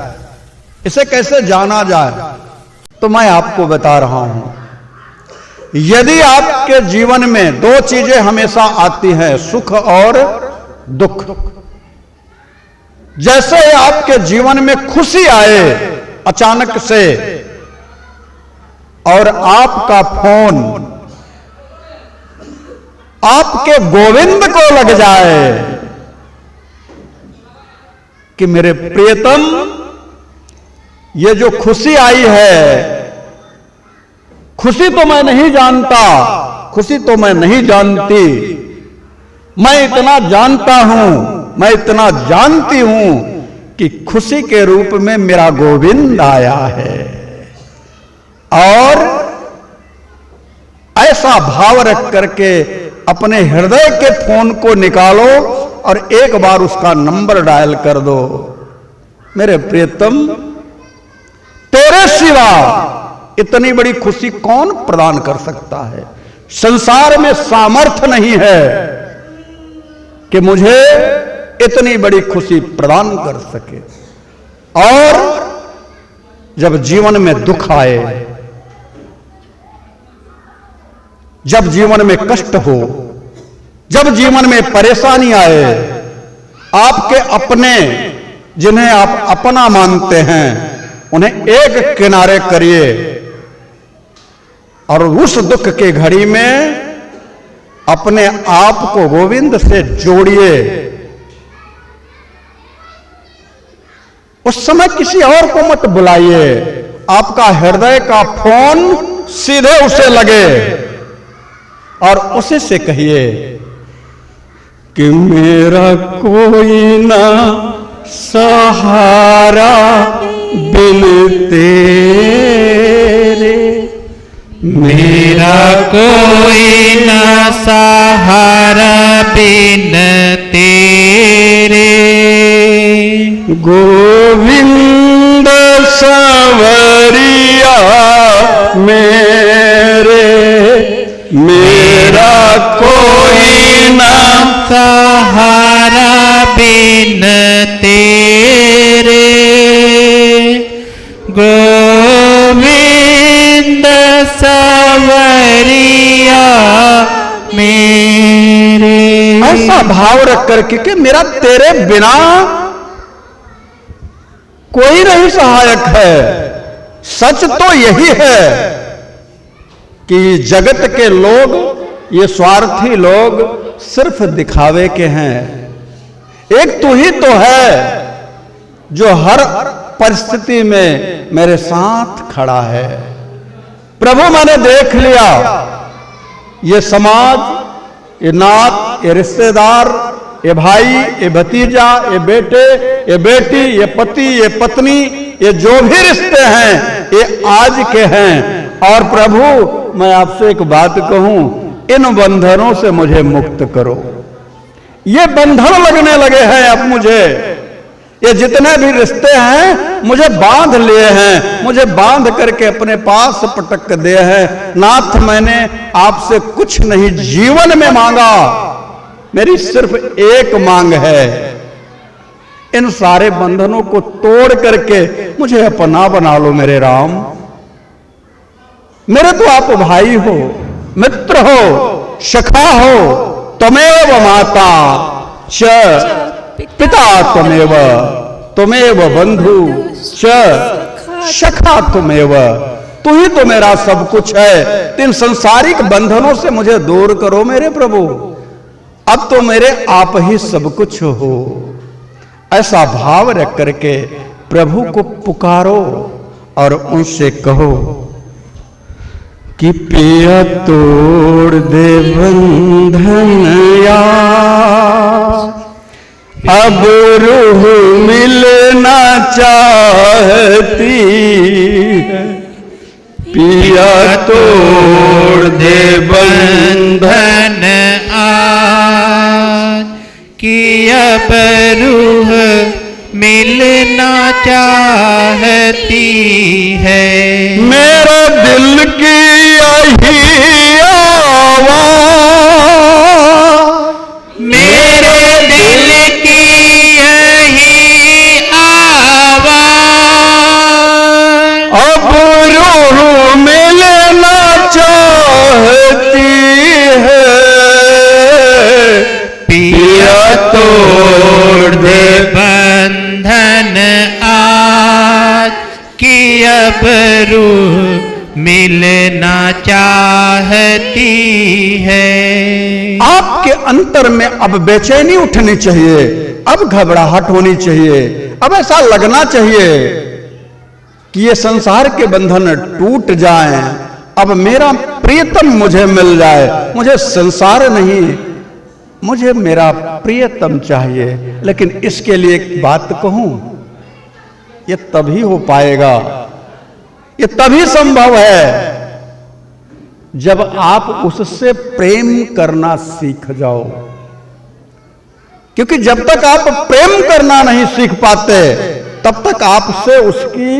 इसे कैसे जाना जाए? तो मैं आपको बता रहा हूं, यदि आपके जीवन में दो चीजें हमेशा आती हैं, सुख और दुख। जैसे आपके जीवन में खुशी आए अचानक से और आपका फोन आपके गोविंद को लग जाए कि मेरे प्रियतम, ये जो खुशी आई है, खुशी तो मैं नहीं जानता, खुशी तो मैं नहीं जानती, मैं इतना जानता हूं, मैं इतना जानती हूं कि खुशी के रूप में मेरा गोविंद आया है। और ऐसा भाव रख करके अपने हृदय के फोन को निकालो और एक बार उसका नंबर डायल कर दो। मेरे प्रियतम, तेरे सिवा इतनी बड़ी खुशी कौन प्रदान कर सकता है? संसार में सामर्थ्य नहीं है कि मुझे इतनी बड़ी खुशी प्रदान कर सके। और जब जीवन में दुख आए, जब जीवन में कष्ट हो, जब जीवन में परेशानी आए, आपके अपने जिन्हें आप अपना मानते हैं, उन्हें एक किनारे करिए और उस दुख के घड़ी में अपने आप को गोविंद से जोड़िए। उस समय किसी और को मत बुलाइए, आपका हृदय का फोन सीधे उसे लगे और उसी से कहिए कि मेरा कोई ना सहारा बिन तेरे, मेरा कोई न सहारा बिन तेरे। गोविंद संवरिया मेरे, मेरा कोई ना सहारा बिन तेरे। गोविंद संवरिया मेरे। ऐसा भाव रख करके कि मेरा तेरे बिना कोई नहीं सहायक है। सच तो यही है कि जगत के लोग, ये स्वार्थी लोग सिर्फ दिखावे के हैं। एक तू ही तो है जो हर परिस्थिति में मेरे साथ खड़ा है। प्रभु मैंने देख लिया, ये समाज, ये नात, ये रिश्तेदार, ये भाई, ये भतीजा, ये बेटे, ये बेटी, ये पति, ये पत्नी, ये जो भी रिश्ते हैं ये आज के हैं। और प्रभु मैं आपसे एक बात कहूं, इन बंधनों से मुझे मुक्त करो। ये बंधन लगने लगे हैं अब मुझे, ये जितने भी रिश्ते हैं मुझे बांध लिए हैं, मुझे बांध करके अपने पास पटक दिए हैं। नाथ मैंने आपसे कुछ नहीं जीवन में मांगा, मेरी सिर्फ एक मांग है, इन सारे बंधनों को तोड़ करके मुझे अपना बना लो मेरे राम। मेरे तो आप भाई हो, मित्र हो, सखा हो, त्वमेव माता च पिता त्वमेव, त्वमेव बंधु च सखा त्वमेव। तू ही तो मेरा सब कुछ है। इन संसारिक बंधनों से मुझे दूर करो मेरे प्रभु, अब तो मेरे आप ही सब कुछ हो। ऐसा भाव रख करके प्रभु को पुकारो और उनसे कहो कि पिया तोड़ दे बंधन यार, अब रूह मिलना चाहती है। पिया तोड़ दे बंधन आज कि अब रूह मिलना चाहती है। मेरा दिल की यही आवाज़, मेरे दिल की यही आवाज़, अब रूह मिलना चाहती है। पिया तोड़ दे बंधन आज कि अब रूह मिलना चाहती है। आपके अंतर में अब बेचैनी उठनी चाहिए, अब घबराहट होनी चाहिए, अब ऐसा लगना चाहिए कि ये संसार के बंधन टूट जाएं, अब मेरा प्रियतम मुझे मिल जाए। मुझे संसार नहीं, मुझे मेरा प्रियतम चाहिए। लेकिन इसके लिए एक बात कहूं, ये तभी हो पाएगा, ये तभी संभव है जब आप उससे प्रेम करना सीख जाओ। क्योंकि जब तक आप प्रेम करना नहीं सीख पाते तब तक आपसे उसकी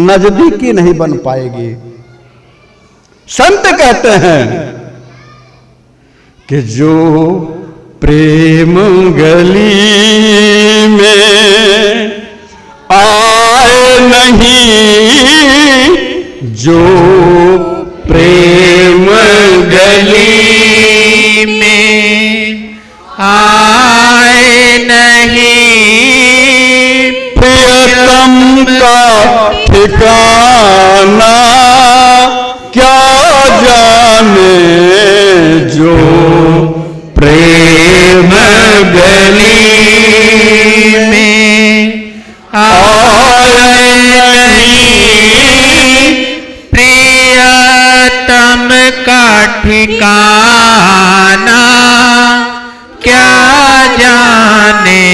नजदीकी नहीं बन पाएगी। संत कहते हैं कि जो प्रेम गली में आए नहीं, जो प्रेम गली में आए नहीं, प्रियतम का ठिकाना क्या ठिकाना क्या जाने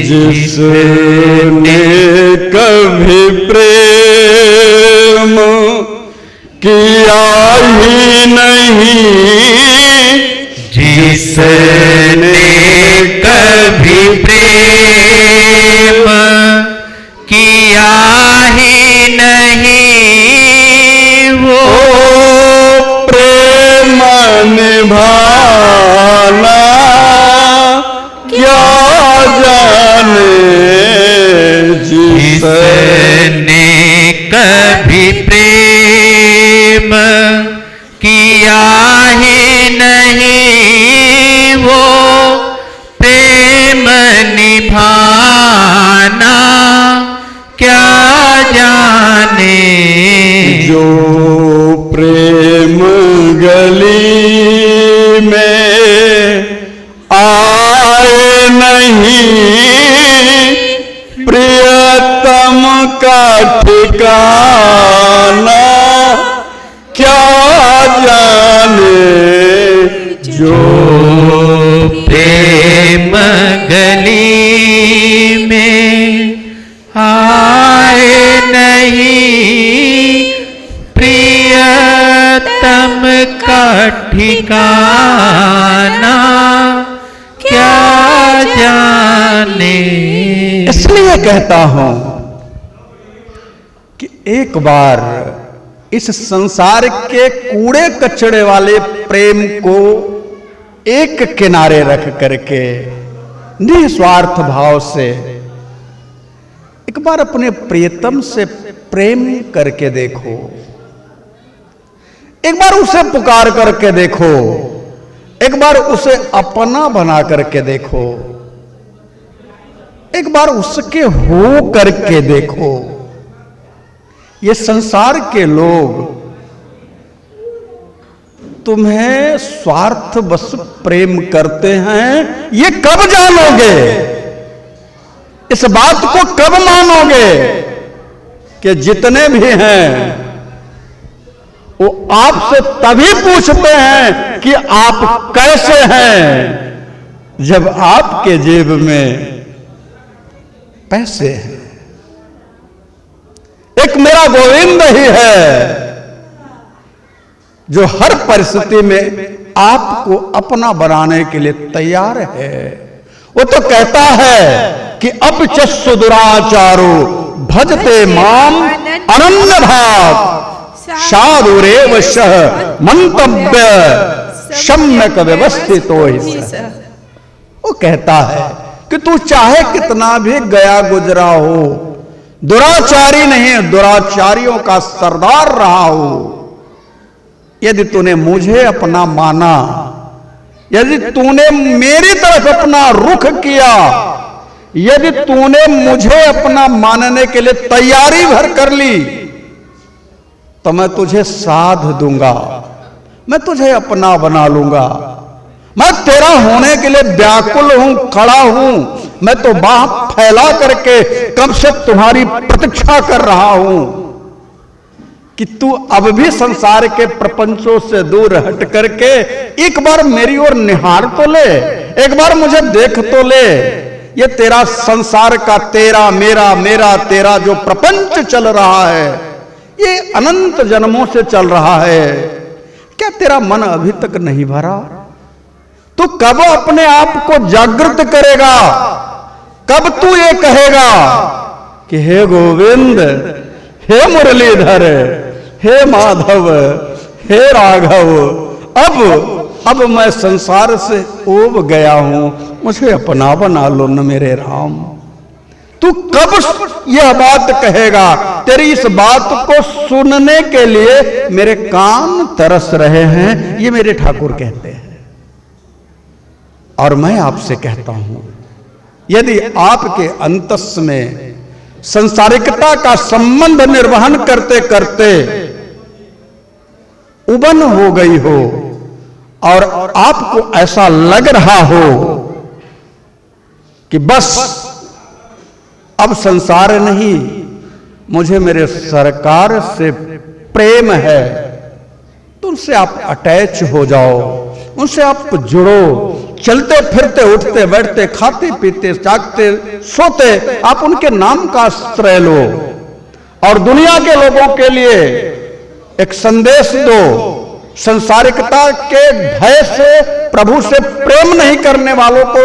जिसने कभी प्रेम किया ही नहीं, जिसने कभी प्रेम किया ही नहीं, वो प्रेम निभाना क्या जाने जिसने कभी प्रेम किया ही नहीं, वो प्रेम निभाना क्या जाने जो प्रेम गली में आए नहीं, प्रियतम का ठिकाना क्या जाने जो प्रेम गली में आए नहीं, प्रियतम का ठिकाना क्या जाने। इसलिए कहता हूं कि एक बार इस संसार के कूड़े कचड़े वाले प्रेम को एक किनारे रख करके निस्वार्थ भाव से एक बार अपने प्रियतम से प्रेम करके देखो, एक बार उसे पुकार करके देखो, एक बार उसे अपना बना करके देखो, एक बार उसके हो करके देखो। ये संसार के लोग तुम्हें स्वार्थ बस प्रेम करते हैं, ये कब जानोगे? इस बात को कब मानोगे कि जितने भी हैं वो आपसे तभी पूछते हैं कि आप कैसे हैं, जब आपके जेब में पैसे हैं। एक मेरा गोविंद ही है जो हर परिस्थिति में आपको अपना बनाने के लिए तैयार है। वो तो कहता है कि अपचस्सु दुराचारो भजते माम अनन्य भाव साधुरेव सह मंतव्य सम्यक व्यवस्थितो ही सह। वो कहता है कि तू चाहे कितना भी गया गुजरा हो, दुराचारी नहीं, दुराचारियों का सरदार रहा हो, यदि तूने मुझे अपना माना, यदि तूने मेरी तरफ अपना रुख किया, यदि तूने मुझे अपना मानने के लिए तैयारी भर कर ली, तो मैं तुझे साध दूंगा, मैं तुझे अपना बना लूंगा। मैं तेरा होने के लिए व्याकुल हूं, खड़ा हूं। मैं तो बाह फैला करके कब से तुम्हारी प्रतीक्षा कर रहा हूं कि तू अब भी संसार के प्रपंचों से दूर हट करके एक बार मेरी ओर निहार तो ले, एक बार मुझे देख तो ले। ये तेरा संसार का तेरा मेरा मेरा तेरा जो प्रपंच चल रहा है, ये अनंत जन्मों से चल रहा है। क्या तेरा मन अभी तक नहीं भरा? तू कब अपने आप को जागृत करेगा? कब तू ये कहेगा कि हे गोविंद, हे मुरलीधर, हे माधव, हे राघव, अब मैं संसार से ऊब गया हूं, मुझे अपना बना लो न मेरे राम। तू कब यह बात कहेगा? तेरी इस बात को सुनने के लिए मेरे कान तरस रहे हैं, ये मेरे ठाकुर कहते हैं। और मैं आपसे कहता हूं, यदि आपके अंतस में संसारिकता का संबंध निर्वहन करते करते उबन हो गई हो और आपको ऐसा लग रहा हो कि बस अब संसार नहीं, मुझे मेरे सरकार से प्रेम है, तो उनसे आप अटैच हो जाओ, उनसे आप जुड़ो। चलते फिरते उठते बैठते खाते पीते जागते सोते आप उनके नाम का आश्रय लो और दुनिया के लोगों के लिए एक संदेश दो। संसारिकता के भय से, प्रभु से प्रेम नहीं करने वालों को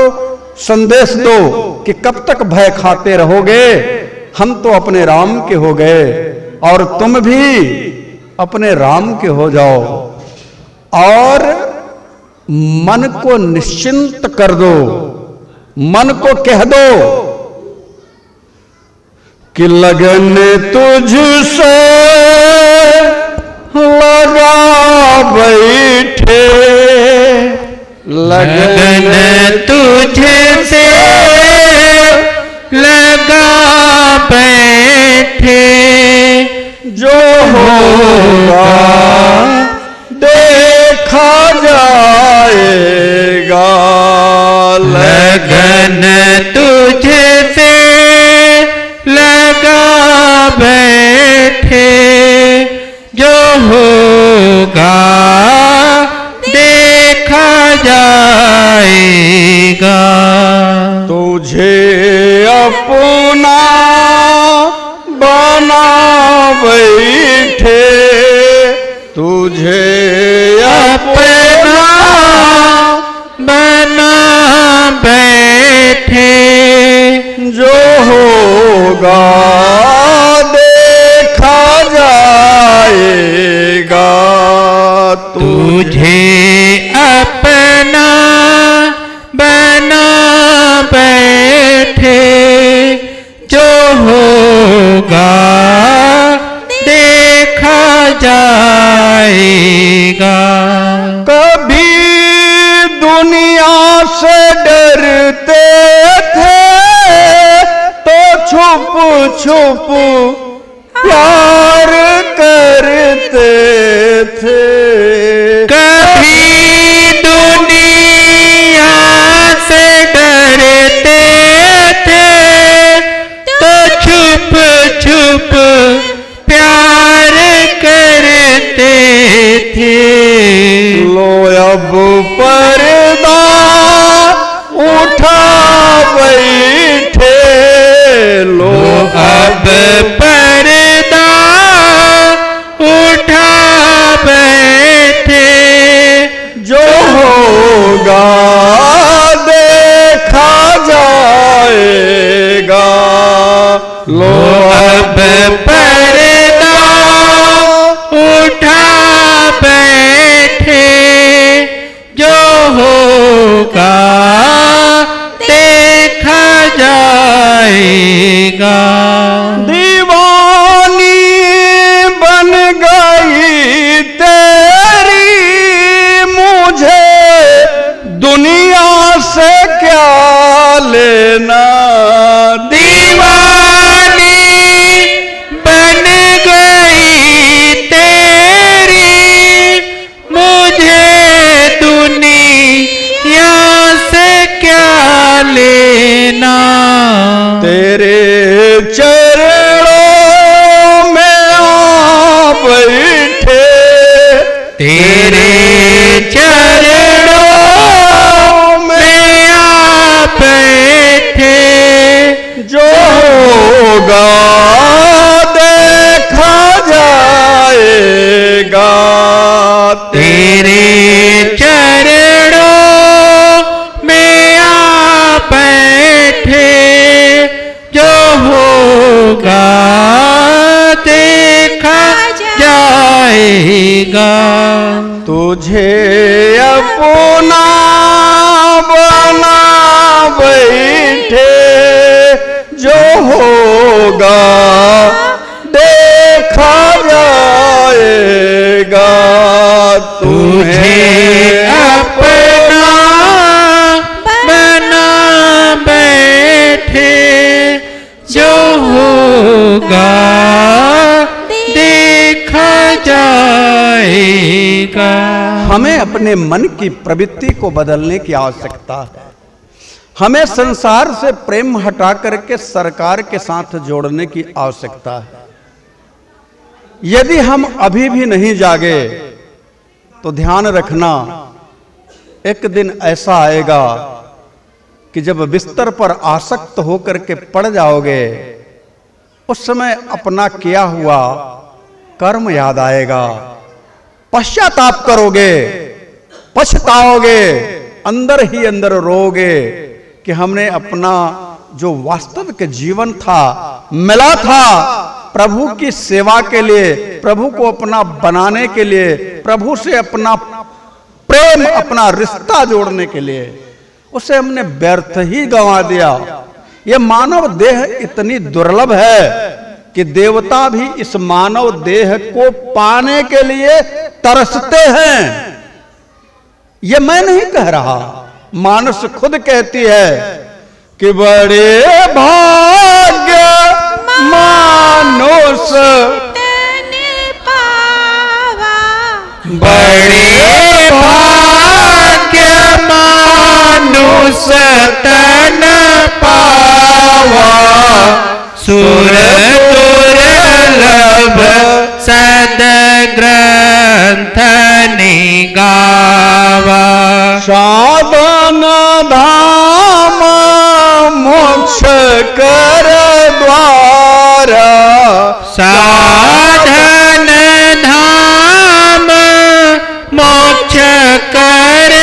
संदेश दो कि कब तक भय खाते रहोगे, हम तो अपने राम के हो गए और तुम भी अपने राम के हो जाओ। और मन को निश्चिंत कर दो, मन को कह दो कि लगन तुझसे लगा बैठे, लगन तुझसे लगा बैठे, जो होगा देखा जाएगा। लगन तुझसे लगा बैठे, जो होगा देखा जाएगा। तुझे अपना बना बैठे, तुझे अपना बना बैठे, जो होगा देखा जाएगा। तुझे अपना बना बैठे, जो होगा देखा जाएगा। कभी दुनिया से डरते थे तो छुप छुप प्यार करते थे। कभी दुनिया से डरते थे तो छुप छुप प्यार करते थे। लो अब पर्दा उठा बैठे, लो अब पर्दा उठा बैठे, जो होगा देखा जाएगा। लो अब पर्दा उठा बैठे, जो होगा देखा जाएगा। दीवानी बन गई तेरी, मुझे दुनिया से क्या लेना। दीवानी बन गई तेरी, मुझे दुनिया से क्या लेना। तेरे चरणों में आ बैठे, तेरे चरणों में आ बैठे, जो होगा देखा जाएगा। तेरे चरणों में आ बैठे, जो होगा देखा जाएगा। तुझे अपना बना बैठे, जो होगा देखा जाएगा। तुझे अपना बना बैठे, जो होगा देखा जाएगा। हमें अपने मन की प्रवृत्ति को बदलने की आवश्यकता है। हमें संसार से प्रेम हटा करके सरकार के साथ जोड़ने की आवश्यकता है। यदि हम अभी भी नहीं जागे तो ध्यान रखना, एक दिन ऐसा आएगा कि जब बिस्तर पर आसक्त होकर के पड़ जाओगे, उस समय अपना किया हुआ कर्म याद आएगा, पश्चाताप करोगे, पछताओगे, अंदर ही अंदर रोगे कि हमने अपना जो वास्तविक जीवन था, मिला था प्रभु की सेवा के लिए, प्रभु को अपना बनाने के लिए, प्रभु से अपना प्रेम, अपना रिश्ता जोड़ने के लिए, उसे हमने व्यर्थ ही गंवा दिया। यह मानव देह इतनी दुर्लभ है कि देवता भी इस मानव देह को पाने के लिए तरसते हैं। यह मैं नहीं कह रहा, मानस खुद कहती है कि बड़े भाग्य मानुष बड़े भाग्य मानुष तन पावा, सुर दुर्लभ सद ग्रंथ निगावा, साधन धाम मोक्ष कर द्वारा, साधन धाम मोक्ष कर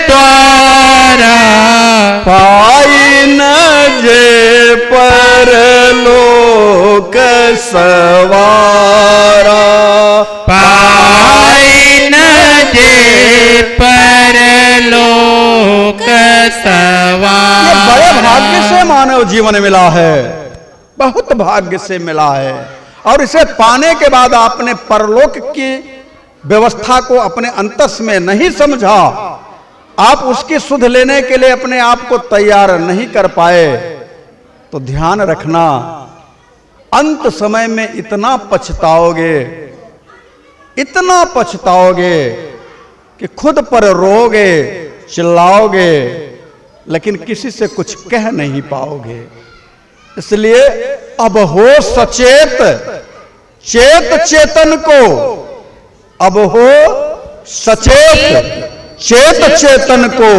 द्वारा, पाई न जे परलोक सवारा, पाई न जे परलोक सवारा। ये बड़े भाग्य से मानव जीवन मिला है, बहुत भाग्य से मिला है। और इसे पाने के बाद आपने परलोक की व्यवस्था को अपने अंतस में नहीं समझा, आप उसकी सुध लेने के लिए अपने आप को तैयार नहीं कर पाए, तो ध्यान रखना, अंत समय में इतना पछताओगे, इतना पछताओगे कि खुद पर रोगे, चिल्लाओगे, लेकिन किसी से कुछ कह नहीं पाओगे। इसलिए अब हो सचेत, चेत चेतन को, अब हो सचेत चेत चेतन को,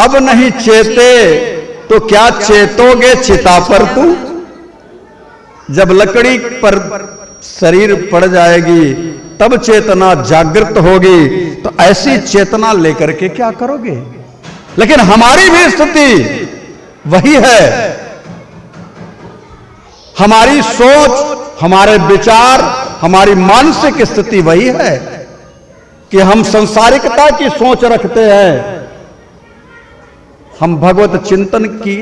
अब नहीं चेते तो क्या चेतोगे चिता पर तू। जब लकड़ी पर शरीर पड़ जाएगी तब चेतना जागृत होगी, तो ऐसी चेतना लेकर के क्या करोगे। लेकिन हमारी भी स्थिति वही है, हमारी सोच, हमारे विचार, हमारी मानसिक स्थिति वही है कि हम संसारिकता की सोच रखते हैं, हम भगवत चिंतन की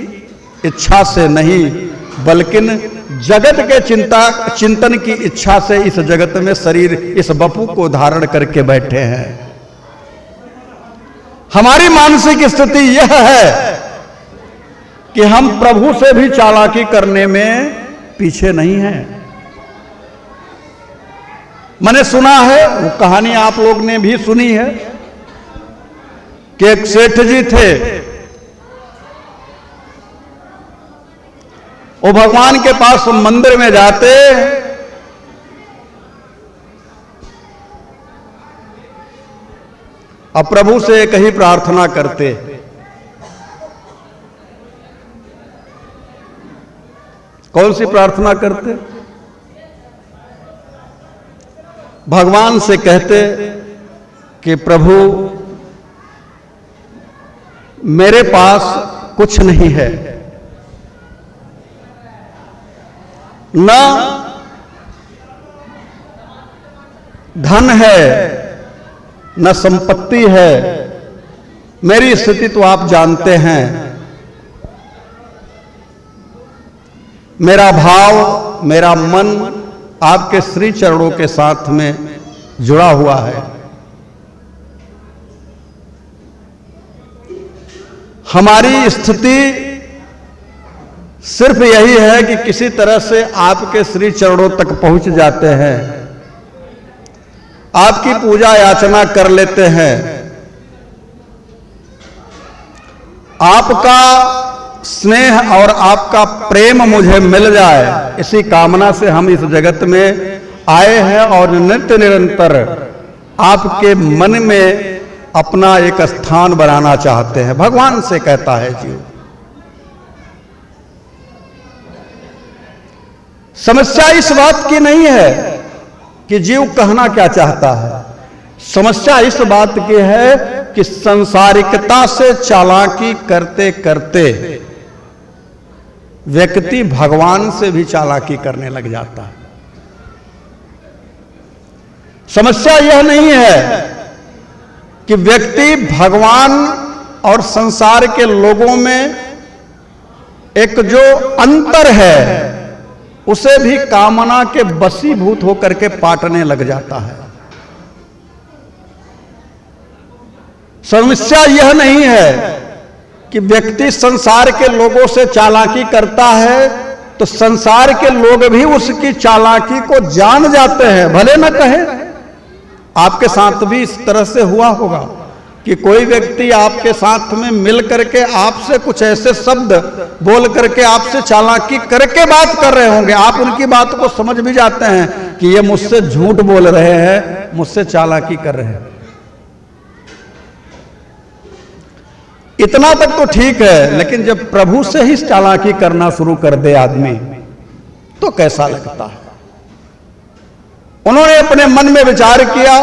इच्छा से नहीं बल्कि जगत के चिंतन की इच्छा से इस जगत में शरीर, इस बपू को धारण करके बैठे हैं। हमारी मानसिक स्थिति यह है कि हम प्रभु से भी चालाकी करने में पीछे नहीं हैं। मैंने सुना है, वो कहानी आप लोग ने भी सुनी है कि एक सेठ जी थे, वो भगवान के पास मंदिर में जाते, और प्रभु से एक ही प्रार्थना करते, कौन सी प्रार्थना करते? भगवान से कहते कि प्रभु मेरे पास कुछ नहीं है, न धन है न संपत्ति है, मेरी स्थिति तो आप जानते हैं, मेरा भाव, मेरा मन आपके श्री चरणों के साथ में जुड़ा हुआ है। हमारी स्थिति सिर्फ यही है कि किसी तरह से आपके श्री चरणों तक पहुंच जाते हैं, आपकी पूजा याचना कर लेते हैं, आपका स्नेह और आपका प्रेम मुझे मिल जाए, इसी कामना से हम इस जगत में आए हैं और नित्य निरंतर आपके मन में अपना एक स्थान बनाना चाहते हैं। भगवान से कहता है जीव। समस्या इस बात की नहीं है कि जीव कहना क्या चाहता है, समस्या इस बात की है कि संसारिकता से चालाकी करते करते व्यक्ति भगवान से भी चालाकी करने लग जाता है। समस्या यह नहीं है कि व्यक्ति भगवान और संसार के लोगों में एक जो अंतर है उसे भी कामना के वशीभूत होकर के पाटने लग जाता है। समस्या यह नहीं है कि व्यक्ति संसार के लोगों से चालाकी करता है तो संसार के लोग भी उसकी चालाकी को जान जाते हैं, भले न कहे। आपके साथ भी इस तरह से हुआ होगा कि कोई व्यक्ति आपके साथ में मिल करके आपसे कुछ ऐसे शब्द बोल करके आपसे चालाकी करके बात कर रहे होंगे, आप उनकी बात को समझ भी जाते हैं कि ये मुझसे झूठ बोल रहे हैं, मुझसे चालाकी कर रहे हैं। इतना तक तो ठीक है, लेकिन जब प्रभु से ही चालाकी करना शुरू कर दे आदमी तो कैसा लगता है। उन्होंने अपने मन में विचार किया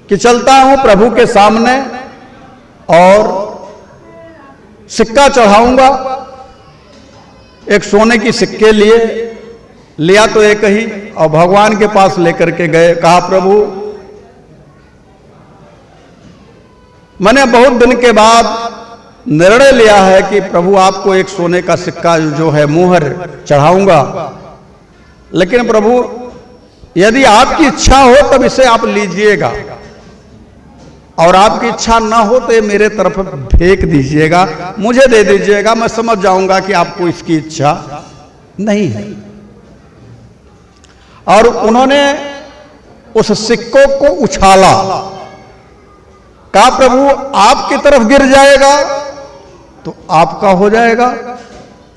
कि चलता हूं प्रभु के सामने और सिक्का चढ़ाऊंगा। एक सोने की सिक्के लिए लिया तो एक ही, और भगवान के पास लेकर के गए। कहा प्रभु मैंने बहुत दिन के बाद निर्णय लिया है कि प्रभु आपको एक सोने का सिक्का जो है मुहर चढ़ाऊंगा, लेकिन प्रभु यदि आपकी इच्छा हो तब इसे आप लीजिएगा, और आपकी इच्छा ना हो तो ये मेरे तरफ फेंक दीजिएगा, मुझे दे दीजिएगा, मैं समझ जाऊंगा कि आपको इसकी इच्छा नहीं है। और उन्होंने उस सिक्कों को उछाला। कहा प्रभु आपकी तरफ गिर जाएगा तो आपका हो जाएगा,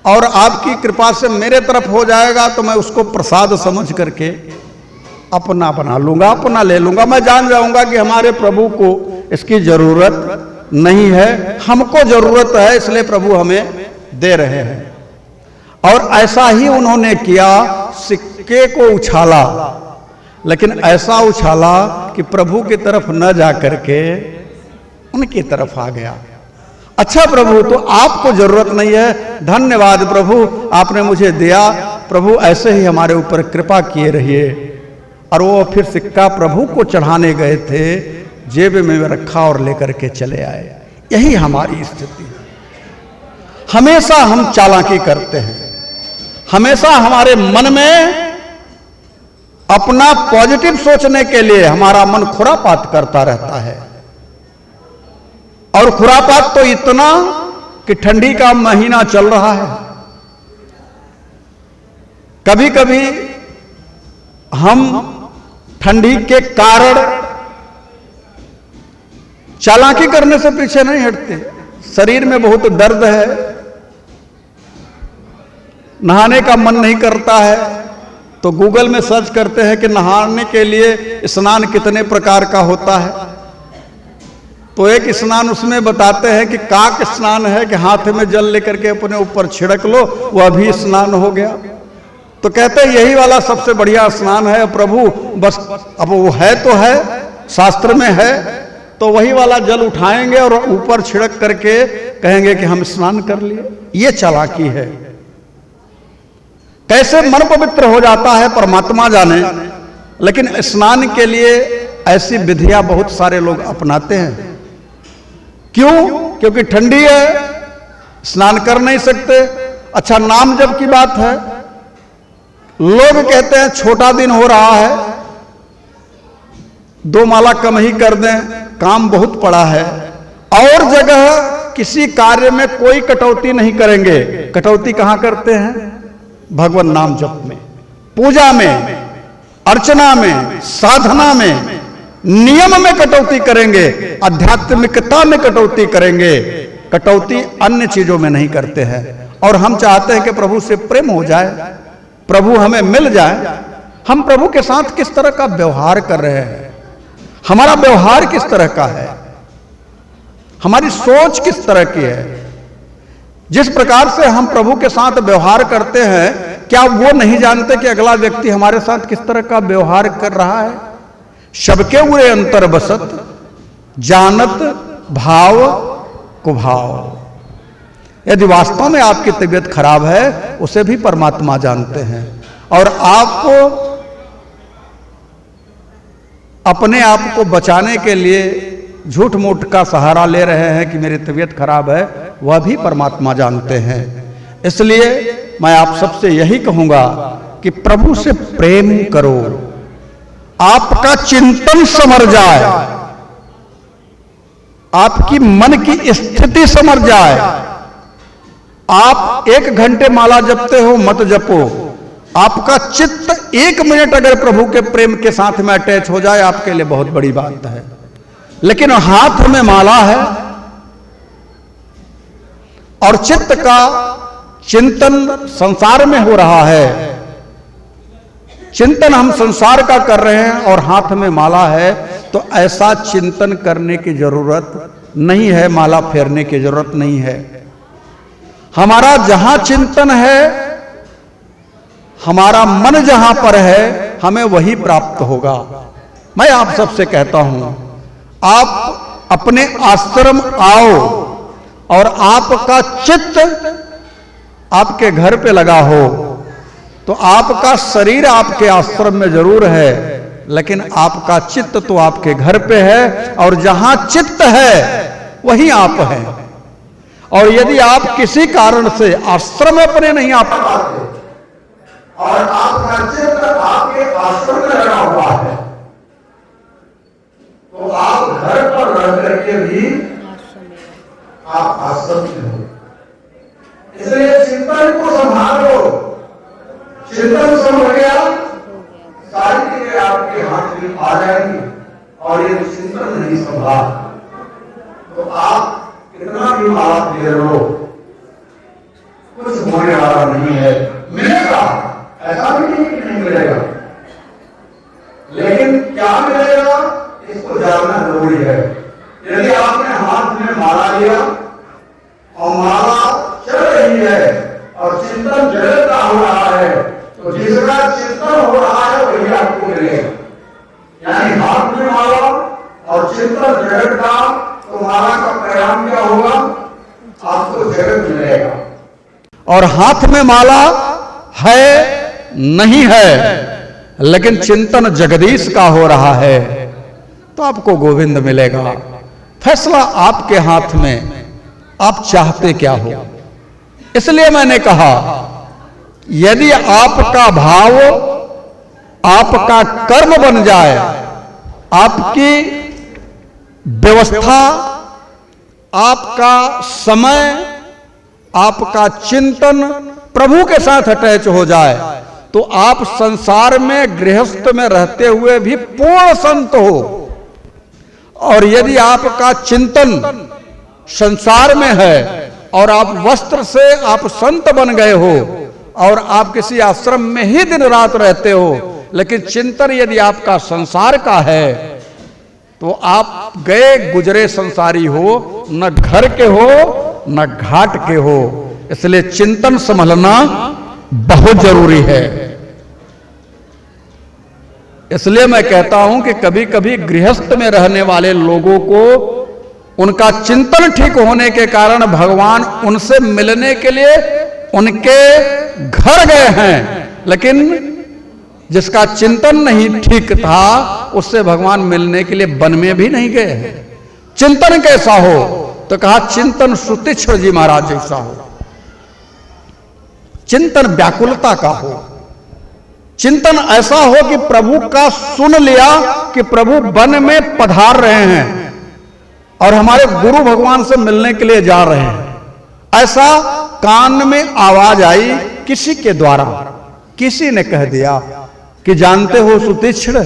और आपकी कृपा से मेरे तरफ हो जाएगा तो मैं उसको प्रसाद समझ करके अपना बना लूंगा, अपना ले लूंगा। मैं जान जाऊंगा कि हमारे प्रभु को इसकी जरूरत नहीं है, हमको जरूरत है, इसलिए प्रभु हमें दे रहे हैं। और ऐसा ही उन्होंने किया, सिक्के को उछाला, लेकिन ऐसा उछाला कि प्रभु की तरफ न जा करके उनकी तरफ आ गया। अच्छा प्रभु, तो आपको जरूरत नहीं है, धन्यवाद प्रभु, आपने मुझे दिया, प्रभु ऐसे ही हमारे ऊपर कृपा किए रहिए। और वो फिर सिक्का प्रभु को चढ़ाने गए थे, जेब में रखा और लेकर के चले आए। यही हमारी स्थिति है। हमेशा हम चालाकी करते हैं, हमेशा हमारे मन में अपना पॉजिटिव सोचने के लिए हमारा मन खुरापात करता रहता है। और खुरापात तो इतना कि ठंडी का महीना चल रहा है, कभी कभी हम ठंडी के कारण चालाकी करने से पीछे नहीं हटते। शरीर में बहुत दर्द है, नहाने का मन नहीं करता है, तो गूगल में सर्च करते हैं कि नहाने के लिए स्नान कितने प्रकार का होता है। तो एक स्नान उसमें बताते हैं कि काक स्नान है कि हाथ में जल लेकर के अपने ऊपर छिड़क लो, वह भी स्नान हो गया। तो कहते हैं यही वाला सबसे बढ़िया स्नान है प्रभु, बस अब वो है तो है, शास्त्र में है, तो वही वाला जल उठाएंगे और ऊपर छिड़क करके कहेंगे कि हम स्नान कर लिए। ये चालाकी है। कैसे मन पवित्र हो जाता है परमात्मा जाने, लेकिन स्नान के लिए ऐसी विधियां बहुत सारे लोग अपनाते हैं। क्यों? क्योंकि ठंडी है, स्नान कर नहीं सकते। अच्छा, नाम जप की बात है, लोग कहते हैं छोटा दिन हो रहा है, 2 माला कम ही कर दें, काम बहुत पड़ा है। और जगह किसी कार्य में कोई कटौती नहीं करेंगे। कटौती कहां करते हैं? भगवान नाम जप में, पूजा में, अर्चना में, साधना में, नियम में कटौती करेंगे, आध्यात्मिकता में कटौती करेंगे। कटौती अन्य चीजों में नहीं करते हैं। और हम चाहते हैं कि प्रभु से प्रेम हो जाए, प्रभु हमें मिल जाए, हम प्रभु के साथ किस तरह का व्यवहार कर रहे हैं, हमारा व्यवहार किस तरह का है, हमारी सोच किस तरह की है। जिस प्रकार से हम प्रभु के साथ व्यवहार करते हैं, क्या वो नहीं जानते कि अगला व्यक्ति हमारे साथ किस तरह का व्यवहार कर रहा है। सबके उरे अंतर बसत, जानत भाव कुभाव। यदि वास्तव में आपकी तबीयत खराब है, उसे भी परमात्मा जानते हैं, और आपको अपने आप को बचाने के लिए झूठ मूठ का सहारा ले रहे हैं कि मेरी तबीयत खराब है, वह भी परमात्मा जानते हैं। इसलिए मैं आप सबसे यही कहूंगा कि प्रभु से प्रेम करो, आपका चिंतन समर जाए, आपकी मन की स्थिति समर जाए। आप 1 घंटे माला जपते हो, मत जपो। आपका चित्त 1 मिनट अगर प्रभु के प्रेम के साथ में अटैच हो जाए, आपके लिए बहुत बड़ी बात है। लेकिन हाथ में माला है और चित्त का चिंतन संसार में हो रहा है, चिंतन हम संसार का कर रहे हैं और हाथ में माला है, तो ऐसा चिंतन करने की जरूरत नहीं है, माला फेरने की जरूरत नहीं है। हमारा जहां चिंतन है, हमारा मन जहां पर है, हमें वही प्राप्त होगा। मैं आप सबसे कहता हूं, आप अपने आश्रम आओ और आपका चित्त आपके घर पे लगा हो, तो आपका शरीर आपके आश्रम में जरूर है, लेकिन आपका चित्त तो आपके घर पे है, और जहां चित्त है वहीं आप हैं। और यदि आप किसी कारण से आश्रम अपने नहीं आ पाते और आपका चित्त आपके आश्रम में लगा हुआ है, तो आप घर पर रह करके भी आप आश्रम में हो। इसलिए चिंतन को संभालो। चिंतन संभल गया, सारी चीजें आपके हाथ में आ जाएंगी। और ये चिंतन नहीं संभला तो आप कितना भी माला दे लो, कुछ होने वाला नहीं है। मिलेगा, ऐसा भी नहीं कि नहीं मिलेगा, लेकिन क्या मिलेगा इसको जानना जरूरी है। यदि आपने हाथ में माला लिया और माला चल रही है और चिंतन जगत हो रहा है, तो जिसका चिंतन हो रहा है वही आपको मिलेगा। यानी हाथ में माला और चिंतन जगत का, तो माला का परिणाम क्या होगा, आपको जगत मिलेगा। और हाथ में माला है नहीं है, लेकिन चिंतन जगदीश का हो रहा है, तो आपको गोविंद मिलेगा। फैसला आपके हाथ में, आप चाहते क्या हो। इसलिए मैंने कहा, यदि आपका भाव आपका कर्म बन जाए, आपकी व्यवस्था, आपका समय, आपका चिंतन प्रभु के साथ अटैच हो जाए, तो आप संसार में गृहस्थ में रहते हुए भी पूर्ण संत हो। और यदि आपका चिंतन संसार में है और आप वस्त्र से आप संत बन गए हो और आप किसी आश्रम में ही दिन रात रहते हो, लेकिन चिंतन यदि आपका संसार का है, तो आप गए गुजरे संसारी हो, न घर के हो न घाट के हो। इसलिए चिंतन संभलना बहुत जरूरी है। इसलिए मैं कहता हूं कि कभी कभी गृहस्थ में रहने वाले लोगों को उनका चिंतन ठीक होने के कारण भगवान उनसे मिलने के लिए उनके घर गए हैं, लेकिन जिसका चिंतन नहीं ठीक था उससे भगवान मिलने के लिए वन में भी नहीं गए हैं। चिंतन कैसा हो, तो कहा चिंतन सुतीक्षण जी महाराज जैसा हो, चिंतन व्याकुलता का हो, चिंतन ऐसा हो कि प्रभु का सुन लिया कि प्रभु वन में पधार रहे हैं और हमारे गुरु भगवान से मिलने के लिए जा रहे हैं। ऐसा कान में आवाज आई किसी के द्वारा, किसी ने कह दिया कि जानते हो सुतीक्षण,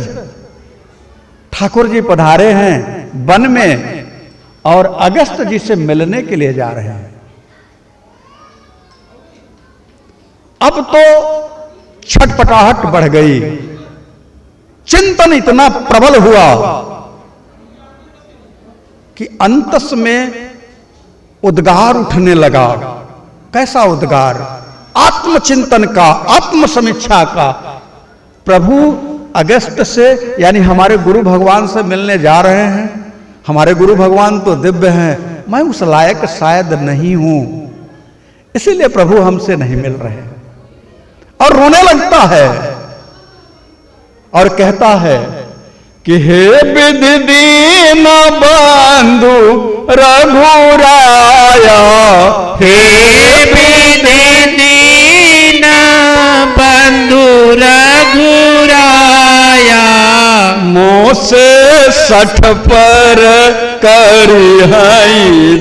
ठाकुर जी पधारे हैं वन में और अगस्त जी से मिलने के लिए जा रहे हैं। अब तो छटपटाहट बढ़ गई चिंतन इतना प्रबल हुआ कि अंतस में उद्गार उठने लगा। कैसा उद्गार? आत्मचिंतन का, आत्मसमीक्षा का। प्रभु अगस्त से यानी हमारे गुरु भगवान से मिलने जा रहे हैं। हमारे गुरु भगवान तो दिव्य हैं, मैं उस लायक शायद नहीं हूं, इसीलिए प्रभु हमसे नहीं मिल रहे हैं। और रोने लगता है और कहता है कि हे विधि दीन बंधु रघुराया, हे विधि दीन बंधु रघुराया, मोसे 60 पर करी है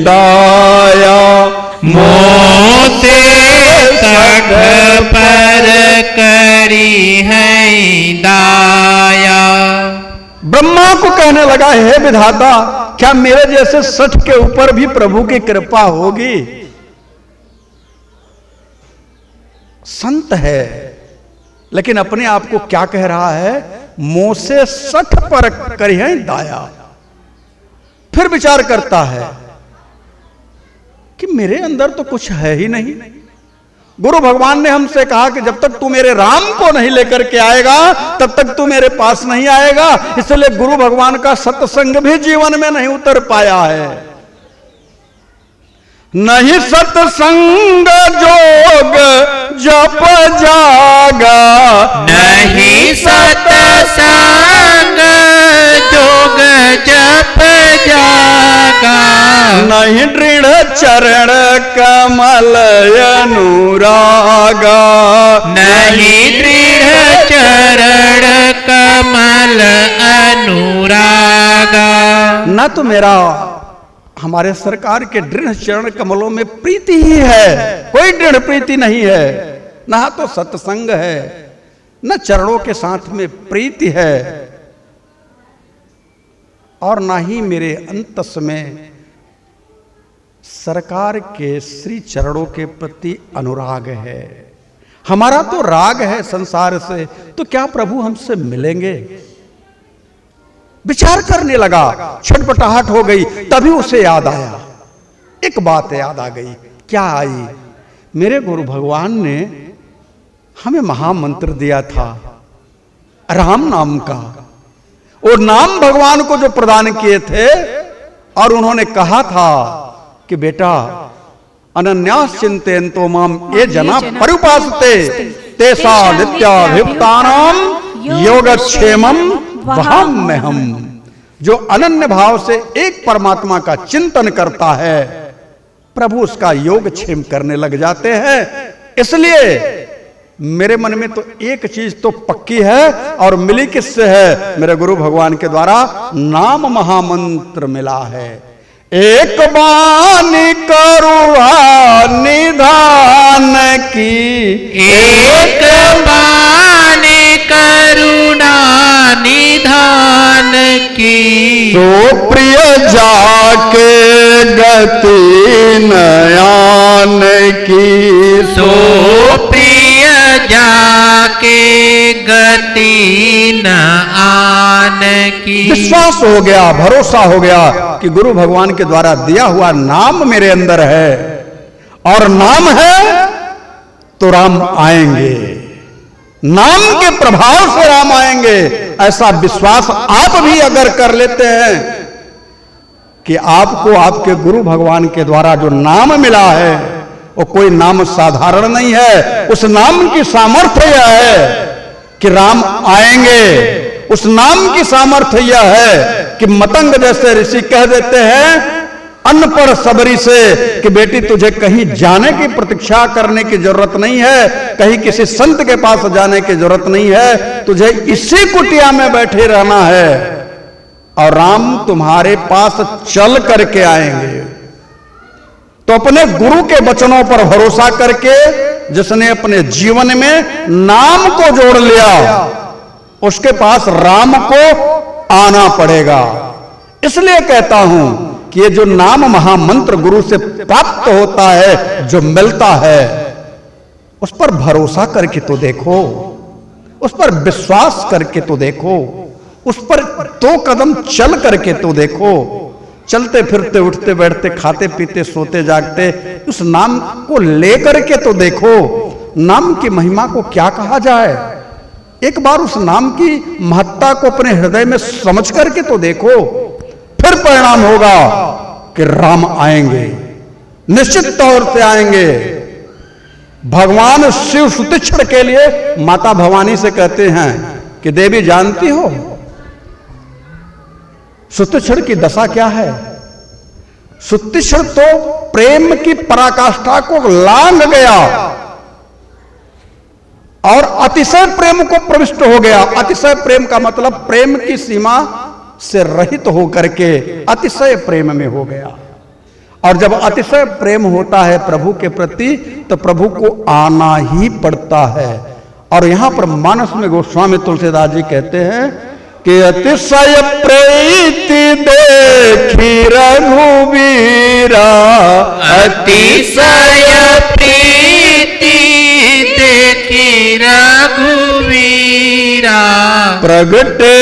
दाया, मोसे 60 पर करी है दाया। ब्रह्मा को कहने लगा, हे विधाता, क्या मेरे जैसे 60 के ऊपर भी प्रभु की कृपा होगी? संत है लेकिन अपने आप को क्या कह रहा है? मोसे 60 पर करी है दाया। फिर विचार करता है कि मेरे अंदर तो कुछ है ही नहीं। गुरु भगवान ने हमसे कहा कि जब तक तू मेरे राम को नहीं लेकर के आएगा तब तक तू मेरे पास नहीं आएगा। इसलिए गुरु भगवान का सत्संग भी जीवन में नहीं उतर पाया है। नहीं सत्संग जोग जप जागा, नहीं सत्संग जोग जप जागा, नहीं दृढ़ चरण कमल अनुरागा, नहीं दृढ़ चरण कमल अनुरागा। न तो मेरा हमारे सरकार के दृढ़ चरण कमलों में प्रीति ही है, कोई दृढ़ प्रीति नहीं है। न तो सत्संग है, न चरणों के साथ में प्रीति है, और ना ही मेरे अंतस में सरकार के श्री चरणों के प्रति अनुराग है। हमारा तो राग है संसार से, तो क्या प्रभु हमसे मिलेंगे? विचार करने लगा, छटपटाहट हो गई। तभी उसे याद आया, एक बात याद आ गई। क्या आई? मेरे गुरु भगवान ने हमें महामंत्र दिया था राम नाम का। और नाम भगवान को जो प्रदान किए थे, और उन्होंने कहा था कि बेटा अनन्यास चिंतेन्तो माम ये जना परुपासते तेसा नित्याभियुक्तानाम योगक्षेमम वहाम्यहम्। जो अनन्य भाव से एक परमात्मा का चिंतन करता है, प्रभु उसका योगक्षेम करने लग जाते हैं। इसलिए मेरे मन में तो एक चीज तो पक्की है, और मिली किससे है? मेरे गुरु भगवान के द्वारा नाम महामंत्र मिला है। एक बानी करुणा निधान की, एक बानी करुणा निधान की, तो प्रिय जाके गति नयान की, सो प्रिय जाके गति न आन की। विश्वास हो गया, भरोसा हो गया कि गुरु भगवान के द्वारा दिया हुआ नाम मेरे अंदर है, और नाम है तो राम आएंगे, नाम के प्रभाव से राम आएंगे। ऐसा विश्वास आप भी अगर कर लेते हैं कि आपको आपके गुरु भगवान के द्वारा जो नाम मिला है वो कोई नाम साधारण नहीं है। उस नाम की सामर्थ्य यह है कि राम आएंगे। उस नाम की सामर्थ्य यह है कि मतंग जैसे ऋषि कह देते हैं अनपढ़ सबरी से कि बेटी तुझे कहीं जाने की प्रतीक्षा करने की जरूरत नहीं है, कहीं किसी संत के पास जाने की जरूरत नहीं है, तुझे इसी कुटिया में बैठे रहना है और राम तुम्हारे पास चल करके आएंगे। तो अपने गुरु के वचनों पर भरोसा करके जिसने अपने जीवन में नाम को जोड़ लिया, उसके पास राम को आना पड़ेगा। इसलिए कहता हूं कि ये जो नाम महामंत्र गुरु से प्राप्त होता है, जो मिलता है, उस पर भरोसा करके तो देखो। उस पर विश्वास करके तो देखो, उस पर 2 कदम चल करके तो देखो। चलते फिरते, उठते बैठते, खाते पीते, सोते जागते उस नाम को लेकर के तो देखो। नाम की महिमा को क्या कहा जाए, एक बार उस नाम की महत्ता को अपने हृदय में समझ करके तो देखो। फिर परिणाम होगा कि राम आएंगे, निश्चित तौर से आएंगे। भगवान शिव सुतिक्षण के लिए माता भवानी से कहते हैं कि देवी जानती हो सुतिक्षण की दशा क्या है? सुतिक्षण तो प्रेम की पराकाष्ठा को लांघ गया और अतिशय प्रेम को प्रविष्ट हो गया। अतिशय प्रेम का मतलब प्रेम की सीमा से रहित होकर के अतिशय प्रेम में हो गया। और जब अतिशय प्रेम होता है प्रभु के प्रति तो प्रभु को आना ही पड़ता है। और यहां पर मानस में गोस्वामी तुलसीदास जी कहते हैं कि अतिशय प्रीति देखी रघुवीरा, अतिशय प्रीति देखी रघुवीरा, प्रगटे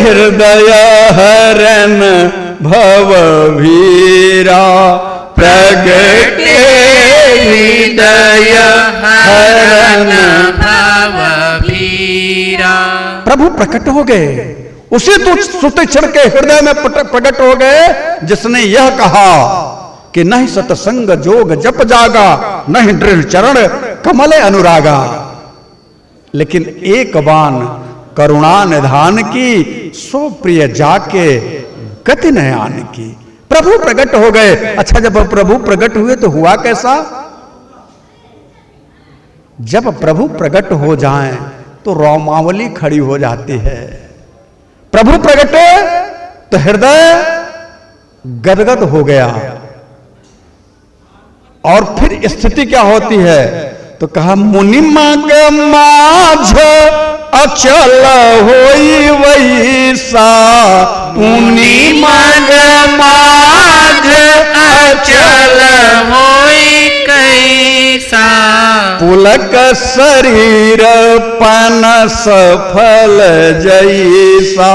हृदय हरन भवभीरा, प्रगटे हृदय हरन भवभीरा। प्रभु प्रकट हो गए, उसी तो सुतिक्षण के हृदय में प्रकट हो गए जिसने यह कहा कि नहीं सतसंग जोग जप जागा, नहीं दृढ़ चरण कमल अनुरागा। लेकिन एक बान करुणा निधान की, सो प्रिय जाके गति नयान की। प्रभु प्रकट हो गए। अच्छा, जब प्रभु प्रकट हुए तो हुआ कैसा? जब प्रभु प्रकट हो जाएं तो रोमावली खड़ी हो जाती है। प्रभु प्रकटे तो हृदय गदगद हो गया। और फिर स्थिति क्या होती है? तो कहा मुनि मग माझ अचल होई वैसा, मुनि मग माझ अचल होई कैसा, पुलक शरीर पनस फल जैसा,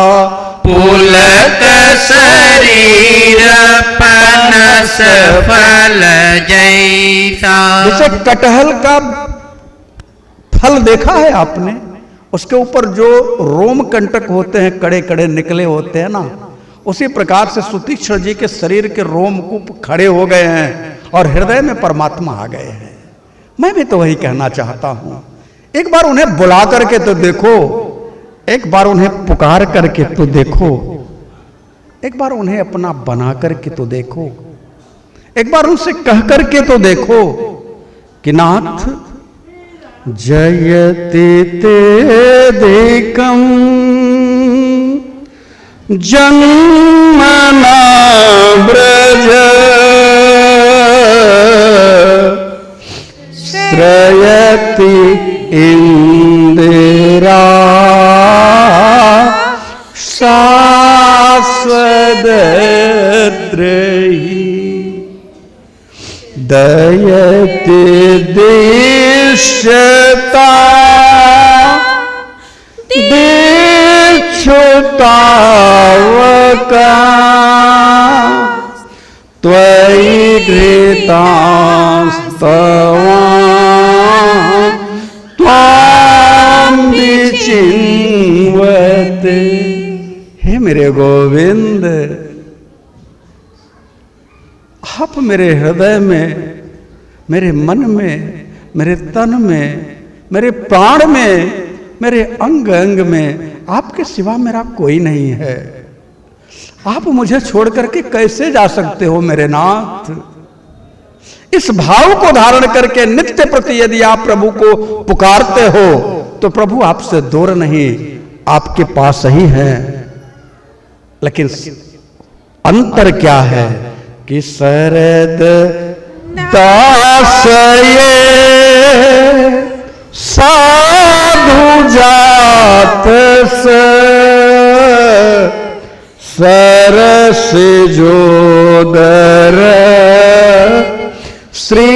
पुलक शरीर पनस फल जैसा। जैसे कटहल का फल देखा है आपने, उसके ऊपर जो रोम कंटक होते हैं, कड़े कड़े निकले होते हैं ना, उसी प्रकार से सुतीक्षण जी के शरीर के रोमकूप खड़े हो गए हैं और हृदय में परमात्मा आ गए हैं। मैं भी तो वही कहना चाहता हूं। एक बार उन्हें बुला करके तो देखो, एक बार उन्हें पुकार करके तो देखो, एक बार उन्हें अपना बना करके तो देखो, एक बार उनसे कह करके तो देखो कि नाथ जयति ते देखम जन्मना ब्रज श्रयति इंदिरा शाश्वतद्रयी दयति दिश्यता दीक्षुतावका त्वयि धृतास्तवा त्वां विचिन्वते। हे मेरे गोविंद, आप मेरे हृदय में, मेरे मन में, मेरे तन में, मेरे प्राण में, मेरे अंग अंग में आपके सिवा मेरा कोई नहीं है। आप मुझे छोड़ करके कैसे जा सकते हो मेरे नाथ? इस भाव को धारण करके नित्य प्रति यदि आप प्रभु को पुकारते हो तो प्रभु आपसे दूर नहीं, आपके पास ही है। लेकिन अंतर क्या है कि शरद दास ये साधु जात से सरस जोदर श्री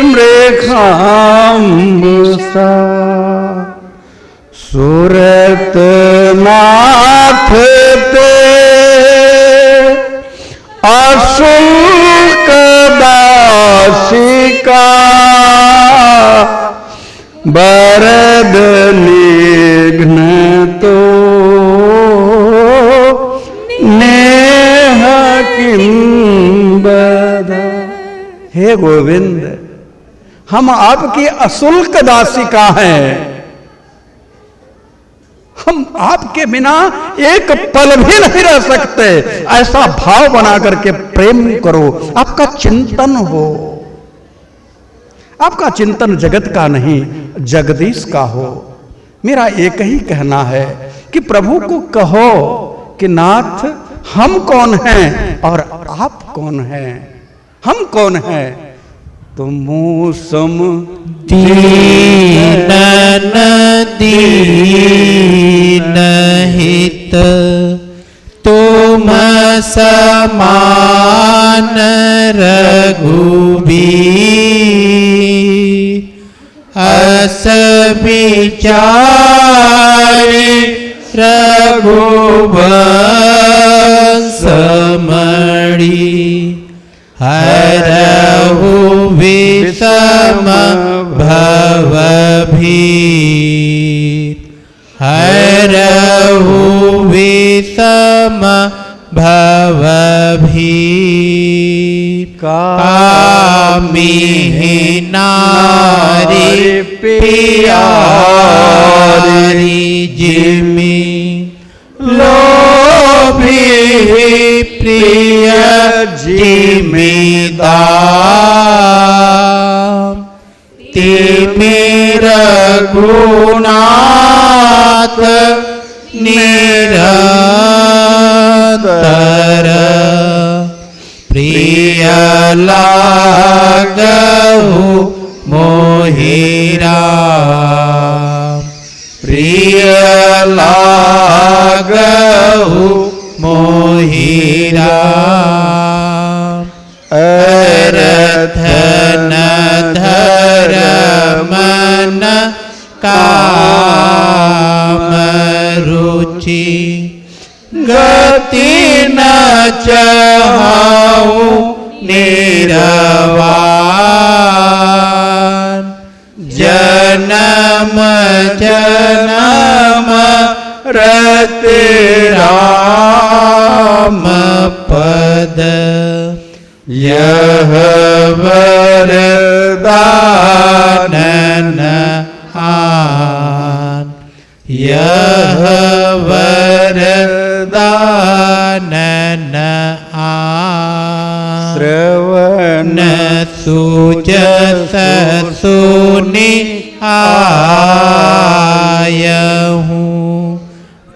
मृखाम्बसा अशुल्क दासी का बरद निघ्न तो नेह किंबद। हे गोविंद, हम आपकी अशुल्क दासिका हैं, हम आपके बिना एक पल भी नहीं रह सकते। ऐसा भाव बना करके प्रेम करो, आपका चिंतन हो। आपका चिंतन जगत का नहीं, जगदीश का हो। मेरा एक ही कहना है कि प्रभु को कहो कि नाथ, हम कौन हैं और आप कौन हैं? हम कौन हैं? तुम सम दीन दीन हित तुम समान रघुबीर। अस विचारी रघुवंश मणि हरहु विषम भवभीर। हरहु विषम भवभीर। कामिहि नारी प्यारी जिमि लोभी प्रिय जिमिदाम। तिमि रघुनाथ निरंतर प्रिय लागहु मोहि राम। प्रिय लागहु मोहि राम। अरधन धर्मन काम रुचि गति न चाहूं निरवान। जन्म जन्म रति राम पद यह वरदान आन। यह वरदान आन। श्रवण सुजस सुनि आयहूँ।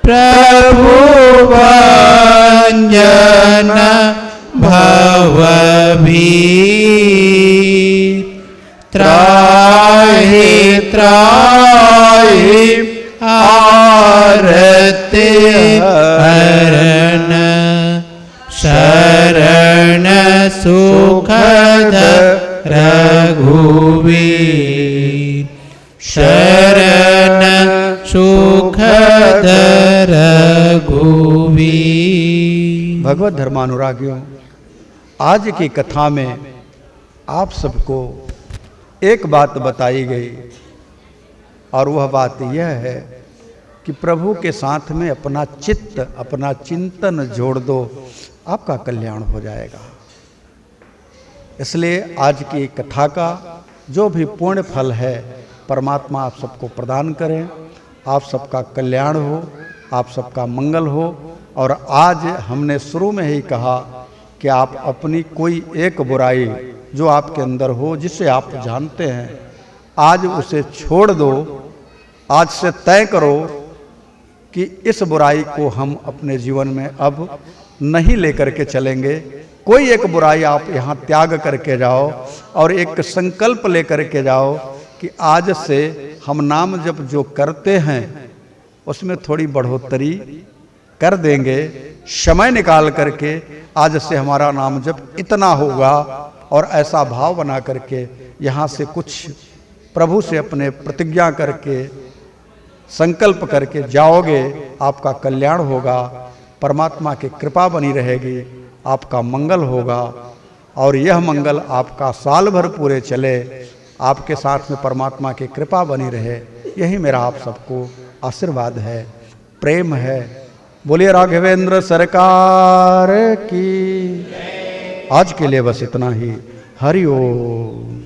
प्रभु वंजन भवभीर। त्राहि त्राहि आरति हरण। शरण सुखद रघुवीर। शरण सुखद रघुवीर। भगवत धर्मानुरागियों, आज की कथा में आप सबको एक बात बताई गई और वह बात यह है कि प्रभु के साथ में अपना चित्त, अपना चिंतन जोड़ दो, आपका कल्याण हो जाएगा। इसलिए आज की कथा का जो भी पुण्य फल है परमात्मा आप सबको प्रदान करें, आप सबका कल्याण हो, आप सबका मंगल हो। और आज हमने शुरू में ही कहा कि आप अपनी कोई एक बुराई जो आपके अंदर हो, जिसे आप जानते हैं, आज उसे छोड़ दो। आज से तय करो कि इस बुराई को हम अपने जीवन में अब नहीं लेकर के चलेंगे। कोई एक बुराई आप यहाँ त्याग करके जाओ और एक संकल्प लेकर के जाओ कि आज से हम नाम जप जो करते हैं उसमें थोड़ी बढ़ोतरी कर देंगे। समय निकाल करके आज से हमारा नाम जप इतना होगा, और ऐसा भाव बना करके यहाँ से कुछ प्रभु से अपने प्रतिज्ञा करके संकल्प करके जाओगे, आपका कल्याण होगा, परमात्मा की कृपा बनी रहेगी। आपका मंगल होगा और यह मंगल आपका साल भर पूरे चले, आपके साथ में परमात्मा की कृपा बनी रहे, यही मेरा आप सबको आशीर्वाद है, प्रेम है। बोलिए राघवेंद्र सरकार की। आज के लिए बस इतना ही। हरि ओम।